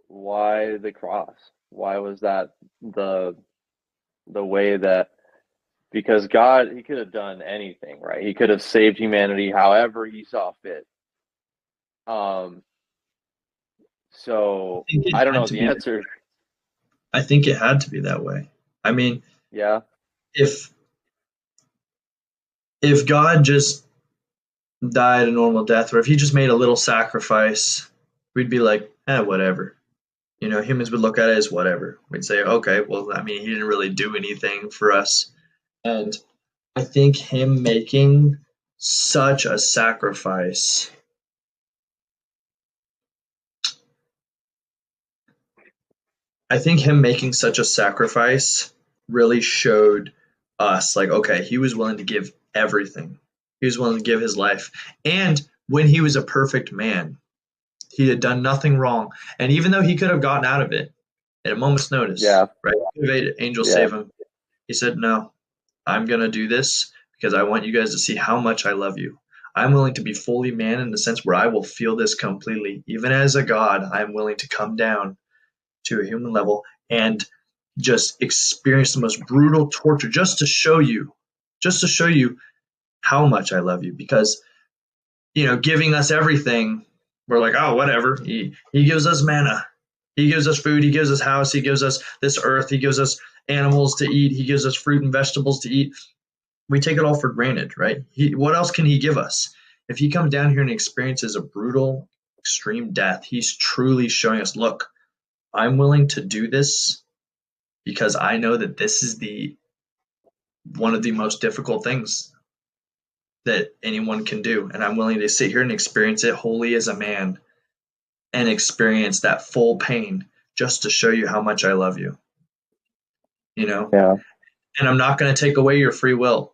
the cross? Why was that the way that, because God, he could have done anything, right? He could have saved humanity however he saw fit. Um, so I think it I don't had know to the be. answer. I think it had to be that way. I mean, Yeah, if God just died a normal death, or if he just made a little sacrifice, we'd be like, whatever. Humans would look at it as whatever. We'd say, okay, well, I mean, he didn't really do anything for us. And I think him making such a sacrifice. I think him making such a sacrifice really showed us, like, okay, he was willing to give everything. He was willing to give his life. And when he was a perfect man, he had done nothing wrong. And even though he could have gotten out of it at a moment's notice, Yeah. right? He could have had angels Yeah. save him. He said, no, I'm going to do this because I want you guys to see how much I love you. I'm willing to be fully man in the sense where I will feel this completely. Even as a God, I'm willing to come down to a human level and just experience the most brutal torture just to show you how much I love you. Because, giving us everything, we're like, oh, whatever. He gives us manna. He gives us food. He gives us house. He gives us this earth. He gives us animals to eat. He gives us fruit and vegetables to eat. We take it all for granted, right? What else can he give us? If he comes down here and experiences a brutal, extreme death, he's truly showing us, look, I'm willing to do this because I know that this is one of the most difficult things that anyone can do. And I'm willing to sit here and experience it wholly as a man and experience that full pain just to show you how much I love you. Yeah. And I'm not going to take away your free will.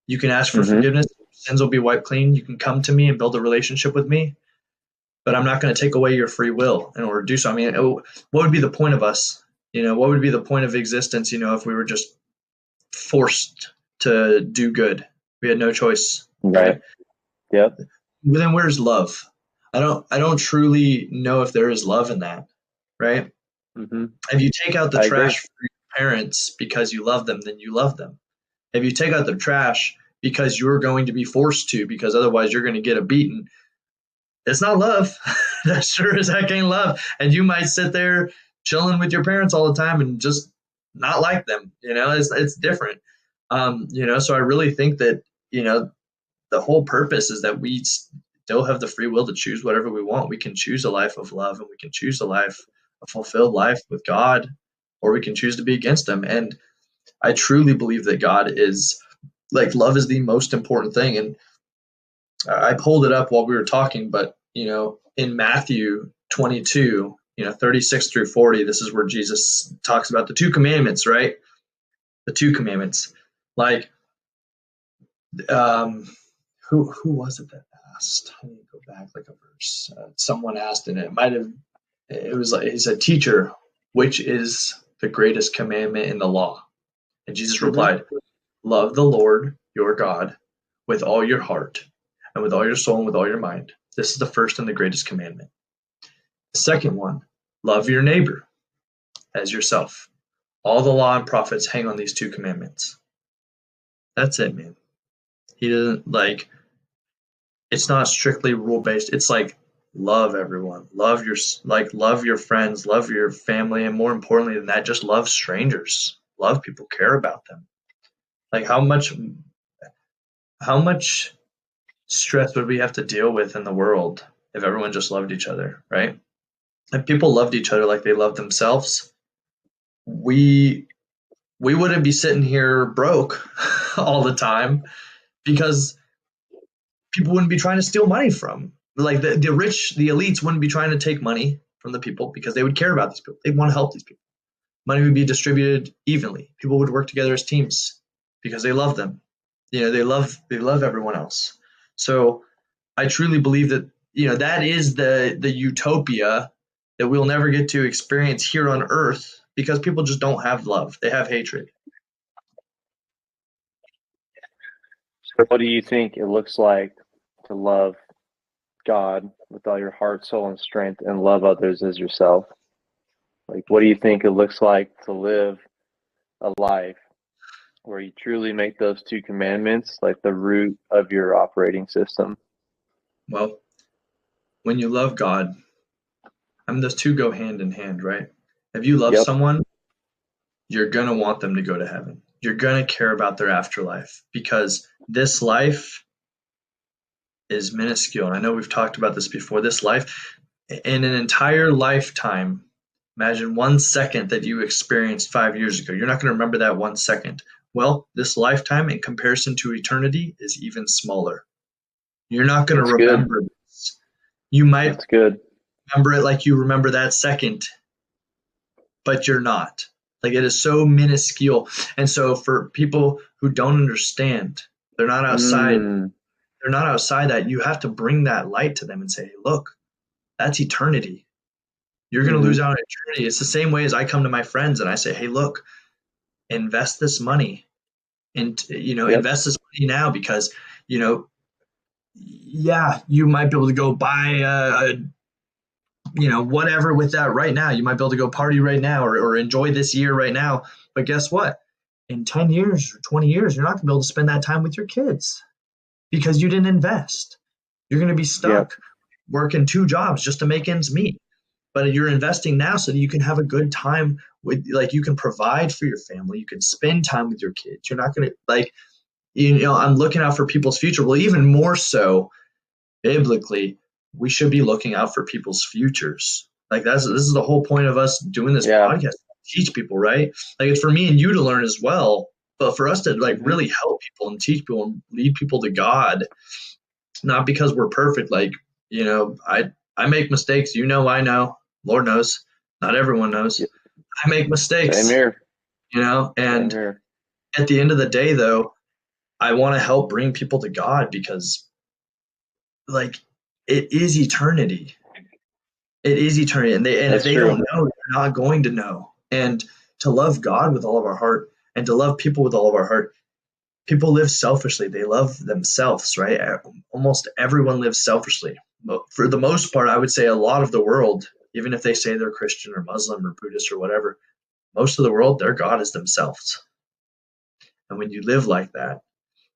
You can ask for forgiveness. Sins will be wiped clean. You can come to me and build a relationship with me, but I'm not going to take away your free will in order to do so. I mean, what would be the point of us? What would be the point of existence, if we were just forced to do good? We had no choice. Right. Yep. But then where's love? I don't truly know if there is love in that, right? If you take out the trash for your parents because you love them, then you love them. If you take out the trash because you're going to be forced to, because otherwise you're going to get a beating, it's not love. That sure as heck ain't love. And you might sit there chilling with your parents all the time and just not like them. It's different. So I really think that, the whole purpose is that we still have the free will to choose whatever we want. We can choose a life of love, and we can choose a fulfilled life with God, or we can choose to be against him. And I truly believe that God is, like, love is the most important thing. And I pulled it up while we were talking, but, in Matthew 22, 36 through 40, this is where Jesus talks about the two commandments, right? The two commandments. Like, who was it that asked? Let me go back like a verse. Someone asked, and it was like, he said, teacher, which is the greatest commandment in the law? And Jesus replied, love the Lord your God with all your heart and with all your soul and with all your mind. This is the first and the greatest commandment. The second one, love your neighbor as yourself. All the law and prophets hang on these two commandments. That's it, man. He doesn't, like, it's not strictly rule based. It's like, love everyone, love your friends, love your family, and more importantly than that, just love strangers. Love people, care about them. Like, how much stress would we have to deal with in the world if everyone just loved each other, right? If people loved each other like they loved themselves, we wouldn't be sitting here broke all the time, because people wouldn't be trying to steal money from, like, the rich, the elites wouldn't be trying to take money from the people because they would care about these people. They want to help these people. Money would be distributed evenly. People would work together as teams because they love them. They love everyone else. So I truly believe that, that is the utopia that we'll never get to experience here on earth, because people just don't have love. They have hatred. So what do you think it looks like to love God with all your heart, soul, and strength, and love others as yourself? Like, what do you think it looks like to live a life where you truly make those two commandments like the root of your operating system? Well, when you love God, those two go hand in hand, right? If you love someone, you're going to want them to go to heaven. You're going to care about their afterlife, because this life is minuscule. And I know we've talked about this before. This life, in an entire lifetime, imagine 1 second that you experienced 5 years ago. You're not going to remember that 1 second. Well, this lifetime in comparison to eternity is even smaller. You're not going to That's good. remember this. You might That's good. remember it like you remember that second, but you're not. Like it is so minuscule. And so for people who don't understand, they're not outside, Mm, they're not outside that, you have to bring that light to them and say, hey, look, that's eternity. You're going to mm-hmm. lose out on eternity. It's the same way as I come to my friends and I say, hey, look, invest this money and, Yep. invest this money now because, you know, yeah, you might be able to go buy whatever with that right now. You might be able to go party right now or enjoy this year right now. But guess what? In 10 years or 20 years, you're not going to be able to spend that time with your kids because you didn't invest. You're going to be Yep. stuck working two jobs just to make ends meet. But you're investing now so that you can have a good time with, like, you can provide for your family. You can spend time with your kids. You're not going to, like, I'm looking out for people's future. Well, even more so, biblically, we should be looking out for people's futures. Like this is the whole point of us doing this Yeah. podcast. Teach people, right? Like it's for me and you to learn as well, but for us to like Mm-hmm. really help people and teach people and lead people to God, not because we're perfect. Like, I make mistakes. I know. Lord knows. Not everyone knows. Yeah. I make Same mistakes, here. Same and here. at the end of the day though, I want to help bring people to God because like it is eternity. It is eternity, and if That's they true. don't know, they're not going to know. And to love God with all of our heart, and to love people with all of our heart, people live selfishly. They love themselves, right? Almost everyone lives selfishly. But for the most part, I would say a lot of the world, even if they say they're Christian or Muslim or Buddhist or whatever, most of the world, their God is themselves. And when you live like that,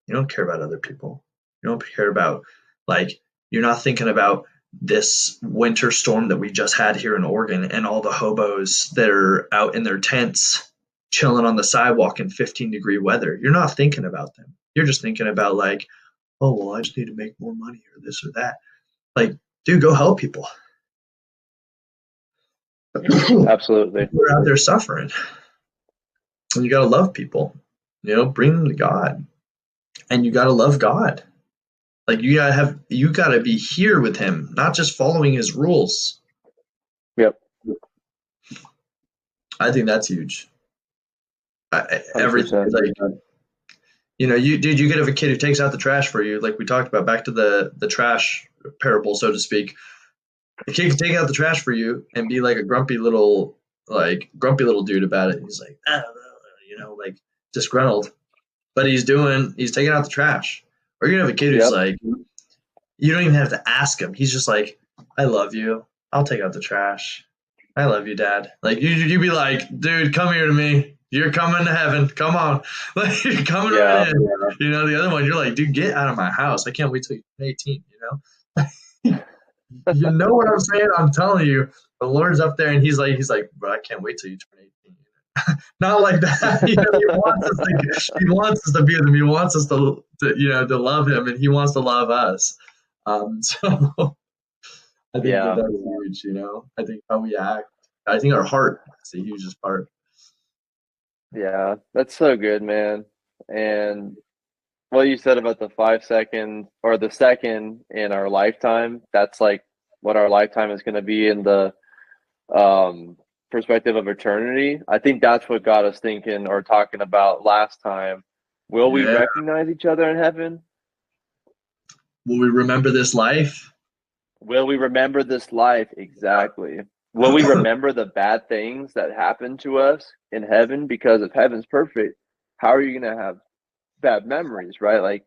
you don't care about other people. You don't care about, like, you're not thinking about this winter storm that we just had here in Oregon and all the hobos that are out in their tents chilling on the sidewalk in 15-degree weather. You're not thinking about them. You're just thinking about, like, oh, well, I just need to make more money or this or that. Like, dude, go help people. Absolutely. People are out there suffering. And you got to love people, bring them to God. And you got to love God. Like you gotta be here with him, not just following his rules. Yep. I think that's huge. Everything 100%. is like, you could have a kid who takes out the trash for you, like we talked about. Back to the trash parable, so to speak. A kid can take out the trash for you and be like a grumpy little dude about it. He's like, like disgruntled, but he's taking out the trash. Or you can have a kid who's Yep. like, you don't even have to ask him. He's just like, I love you. I'll take out the trash. I love you, Dad. Like you'd be like, dude, come here to me. You're coming to heaven. Come on. Like you're coming Yeah. right in. The other one, you're like, dude, get out of my house. I can't wait till you're 18, You know what I'm saying? I'm telling you, the Lord's up there and he's like, bro, I can't wait till you turn 18. Not like that. He wants us to be with him. He wants us to love him, and he wants to love us. So I think Yeah. that's huge. I think how we act. I think our heart is the hugest part. Yeah. That's so good, man. And what you said about the 5 seconds or the second in our lifetime, that's like what our lifetime is going to be in the perspective of eternity. I think that's what got us thinking or talking about last time. Will we Yeah. recognize each other in heaven? Will we remember this life? Will we remember this life? Exactly. Will we remember the bad things that happened to us in heaven? Because if heaven's perfect, how are you going to have bad memories, right? Like,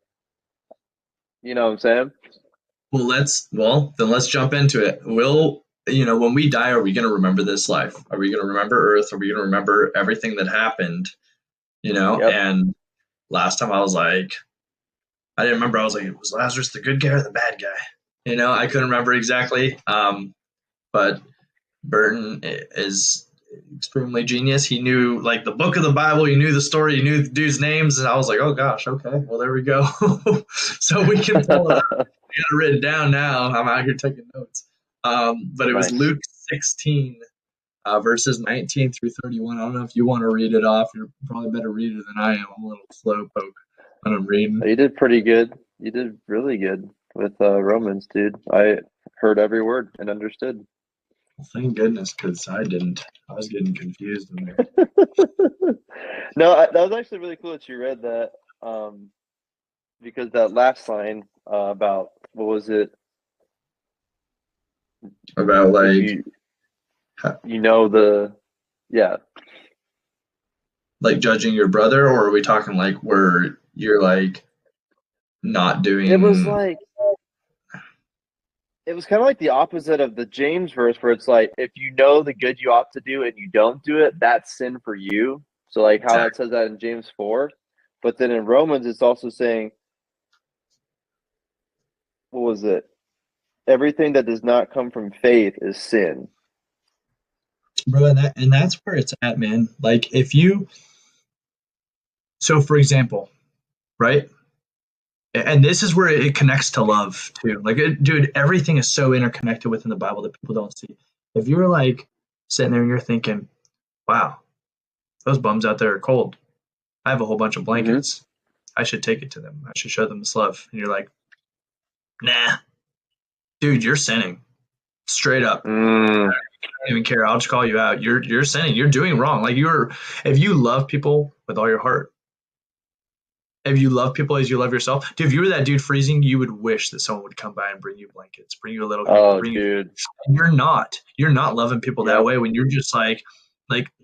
you know what I'm saying? Then let's jump into it. When we die, are we going to remember this life? Are we going to remember Earth? Are we going to remember everything that happened? Yep. And last time I was like, I didn't remember. I was like, was Lazarus the good guy or the bad guy? I couldn't remember exactly. But Burton is extremely genius. He knew like the book of the Bible. He knew the story. He knew the dude's names, and I was like, oh gosh, okay, well there we go. So we can pull it up. I got it written down now. I'm out here taking notes. But it was Nice. Luke 16, verses 19 through 31. I don't know if you want to read it off. You're probably better reader than I am. I'm a little slow poke when I'm reading. You did pretty good. You did really good. with Romans, dude. I heard every word and understood. Well, thank goodness, because I didn't. I was getting confused in there. No, that was actually really cool that you read that, because that last line about what was it? About If like, you know the yeah. like judging your brother, or are we talking like where you're like not It was doing? like it was kind of like the opposite of the James verse where it's like if you know the good you ought to do and you don't do it, that's sin for you. So like how that Exactly. says that in James 4, but then in Romans it's also saying what was it? Everything that does not come from faith is sin. Bro, and that's where it's at, man. Like if you, so for example, right? And this is where it connects to love too. Like, dude, everything is so interconnected within the Bible that people don't see. If you're like sitting there and you're thinking, wow, those bums out there are cold. I have a whole bunch of Mm-hmm. blankets. I should take it to them. I should show them this love. And you're like, nah, dude, you're sinning. Straight up. Mm, I don't even care. I'll just call you out. You're sinning. You're doing wrong. Like if you love people with all your heart, if you love people as you love yourself, dude, if you were that dude freezing, you would wish that someone would come by and bring you blankets, bring you a little cake, oh, bring you. dude. You're not loving people that Yep. way when you're just like,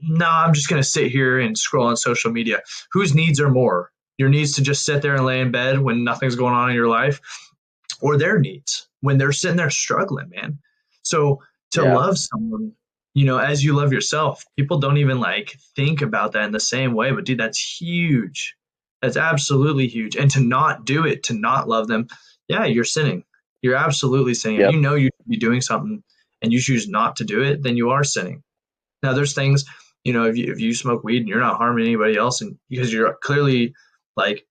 nah, I'm just gonna sit here and scroll on social media. Whose needs are more? Your needs to just sit there and lay in bed when nothing's going on in your life, or their needs when they're sitting there struggling, man. So to Yeah. love someone, as you love yourself, people don't even like think about that in the same way. But dude, that's huge. That's absolutely huge. And to not do it, to not love them, yeah, you're sinning. You're absolutely sinning. If Yep. you know you should be doing something and you choose not to do it, then you are sinning. Now, there's things, if you smoke weed and you're not harming anybody else, and because you're clearly like,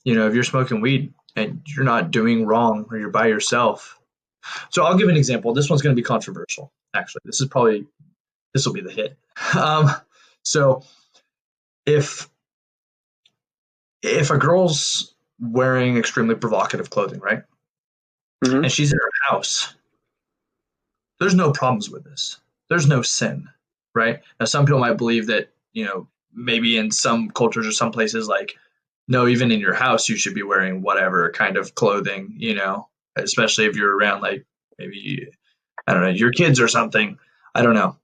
if you're smoking weed and you're not doing wrong or you're by yourself. So I'll give an example. This one's going to be controversial. Actually, this will be the hit. Um, so if a girl's wearing extremely provocative clothing, right, Mm-hmm. and she's in her house, there's no problems with this. There's no sin, right? Now, some people might believe that, maybe in some cultures or some places, like, no, even in your house, you should be wearing whatever kind of clothing, especially if you're around, like, maybe, I don't know, your kids or something. I don't know.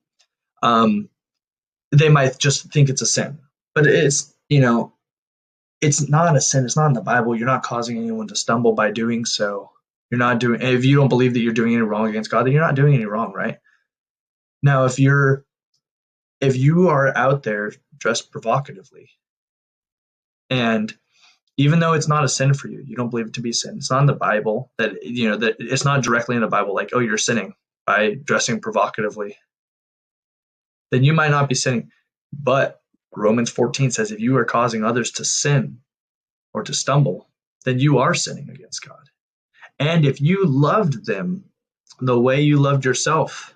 They might just think it's a sin, but it's not a sin. It's not in the Bible. You're not causing anyone to stumble by doing so. You're not doing, if you don't believe that you're doing any wrong against God, then you're not doing any wrong, right? Now, if you are out there dressed provocatively, and even though it's not a sin for you, you don't believe it to be a sin. It's not in the Bible that it's not directly in the Bible, like, oh, you're sinning by dressing provocatively. Then you might not be sinning. But Romans 14 says if you are causing others to sin or to stumble, then you are sinning against God. And if you loved them the way you loved yourself,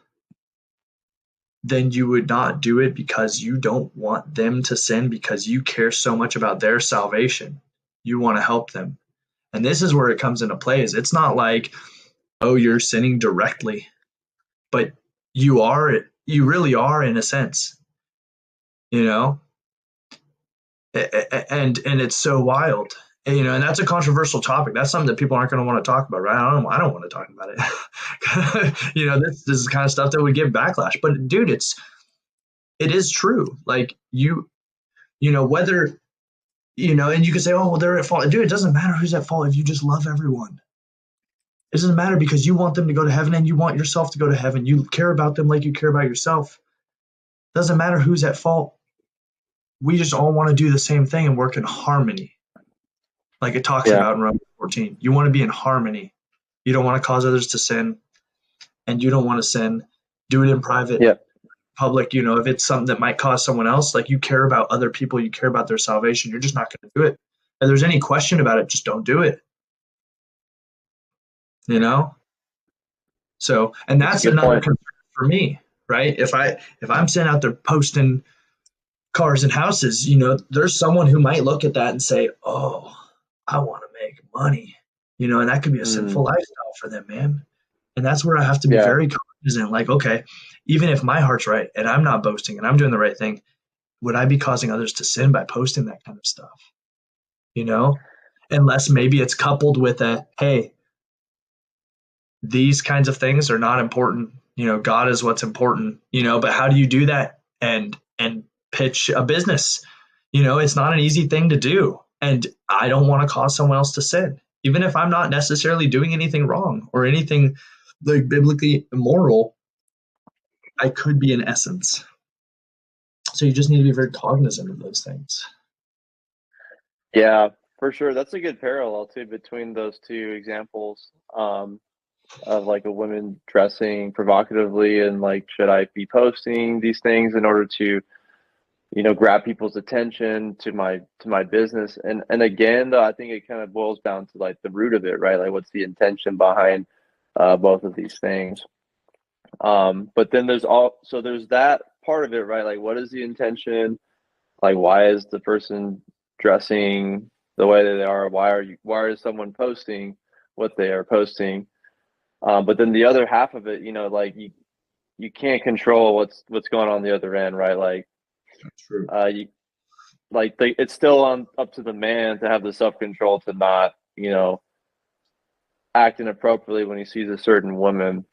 then you would not do it because you don't want them to sin, because you care so much about their salvation. You want to help them. And this is where it comes into play. Is it's not like, oh, you're sinning directly, but you really are in a sense, you know? And it's so wild. And that's a controversial topic. That's something that people aren't going to want to talk about, right? I don't want to talk about it. This is the kind of stuff that would get backlash. But dude, it is true. Like whether and you can say, oh, well, they're at fault. Dude, it doesn't matter who's at fault if you just love everyone. It doesn't matter because you want them to go to heaven and you want yourself to go to heaven. You care about them like you care about yourself. It doesn't matter who's at fault. We just all want to do the same thing and work in harmony. Like it talks Yeah. about in Romans 14. You want to be in harmony. You don't want to cause others to sin, and you don't want to sin. Do it in private. Yep. Public, if it's something that might cause someone else, like you care about other people, you care about their salvation, you're just not going to do it. If there's any question about it, just don't do it. So, and That's a that's good another point. concern for me, right? If I'm sitting out there posting cars and houses, there's someone who might look at that and say, oh, I want to make money. and that could be a Mm, sinful lifestyle for them, man. And that's where I have to be yeah. very cognizant. Like, okay, even if my heart's right and I'm not boasting and I'm doing the right thing, would I be causing others to sin by posting that kind of stuff? You know, unless maybe it's coupled with a, hey, these kinds of things are not important. God is what's important. But how do you do that and pitch a business? It's not an easy thing to do, and I don't want to cause someone else to sin, even if I'm not necessarily doing anything wrong or anything like biblically immoral. I could be in essence. So you just need to be very cognizant of those things. Yeah, for sure. That's a good parallel too between those two examples, of like a woman dressing provocatively and like, should I be posting these things in order to, grab people's attention to my business? And again, though, I think it kind of boils down to like the root of it, right? Like, what's the intention behind both of these things? But then there's that part of it, right? Like, what is the intention? Like, why is the person dressing the way that they are? Why is someone posting what they are posting? But then the other half of it, like you can't control what's going on the other end, right? Like, True. you it's still up to the man to have the self control to not, act inappropriately when he sees a certain woman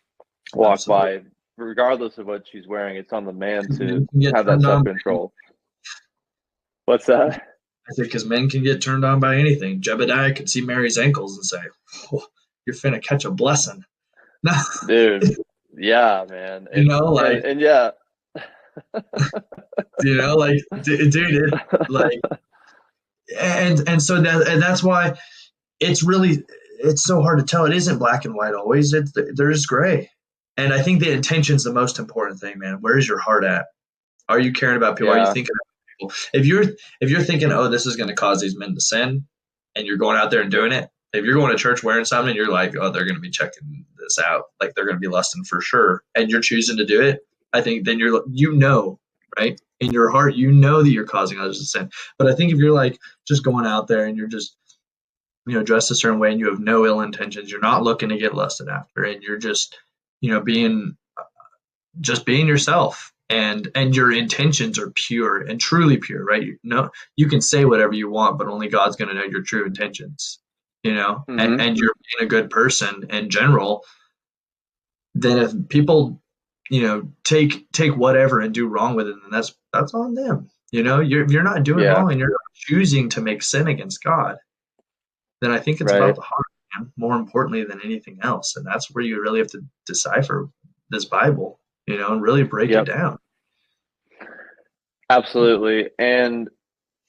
walk Absolutely. by, regardless of what she's wearing. It's on the man to Men can get have that turned self on. control. What's that? I think because men can get turned on by anything. Jebediah could see Mary's ankles and say, oh, "You're finna catch a blessing." No, Dude, yeah, man. And like, and yeah. dude, like, and so that's why it's so hard to tell. It isn't black and white always. There is gray, and I think the intention's the most important thing, man. Where is your heart at? Are you caring about people? Are you Yeah. thinking about people? If you're thinking, oh, this is going to cause these men to sin, and you're going out there and doing it. If you're going to church wearing something, and you're like, oh, they're going to be checking this out, like they're going to be lusting for sure, and you're choosing to do it. I think then right in your heart, that you're causing others to sin. But I think if you're like just going out there and you're just dressed a certain way and you have no ill intentions, you're not looking to get lusted after, and you're just being yourself, and your intentions are pure and truly pure, right? You can say whatever you want, but only God's going to know your true intentions, Hmm. and you're being a good person in general. Then if people take whatever and do wrong with it, then that's on them. You're not doing Yeah. wrong and you're not choosing to make sin against God, then I think it's about Right. the heart, man, more importantly than anything else. And that's where you really have to decipher this Bible, and really break it Yep. down. Absolutely. And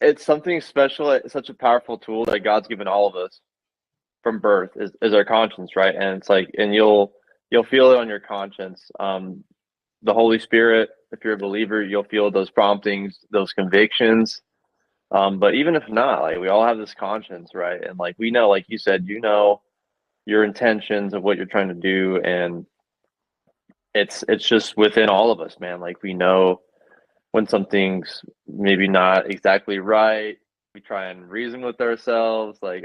it's something special. It's such a powerful tool that God's given all of us from birth is our conscience, right? And it's like, and you'll feel it on your conscience. The Holy Spirit, if you're a believer, you'll feel those promptings, those convictions. But even if not, like, we all have this conscience, right? And like, we know, like you said, your intentions of what you're trying to do, and it's just within all of us, man. Like, we know when something's maybe not exactly right. We try and reason with ourselves, like,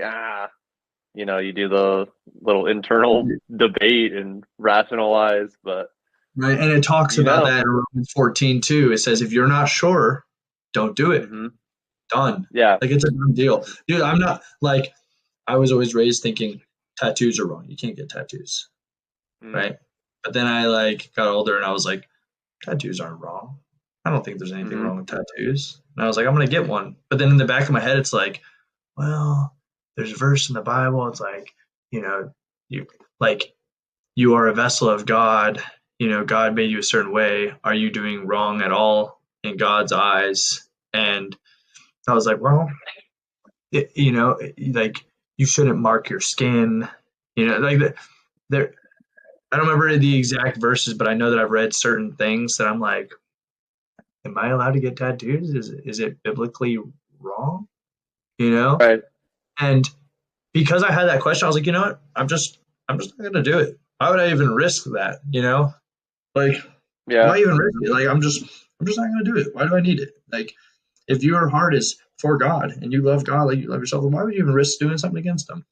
you do the little internal debate and rationalize, but Right. And it talks you about know, that in Romans 14 too. It says, if you're not sure, don't do it. hmm Done. yeah, Like, it's a done deal. Dude, I'm not like, I was always raised thinking tattoos are wrong. You can't get tattoos. mm, Right. But then I got older and I was like, tattoos aren't wrong. I don't think there's anything hmm wrong with tattoos. And I was like, I'm going to get one. But then in the back of my head, it's like, well, there's a verse in the Bible. It's like, you like, you are a vessel of God. God made you a certain way. Are you doing wrong at all in God's eyes? And I was like, well, like, you shouldn't mark your skin. Like, there. I don't remember the exact verses, but I know that I've read certain things that I'm like, am I allowed to get tattoos? Is it biblically wrong? You know? right, And because I had that question, I was like, you know what? I'm just not gonna do it. Why would I even risk that? Like, yeah, why even risk it? Like, I'm just not gonna do it. Why do I need it? Like, if your heart is for God and you love God like you love yourself, then why would you even risk doing something against Him?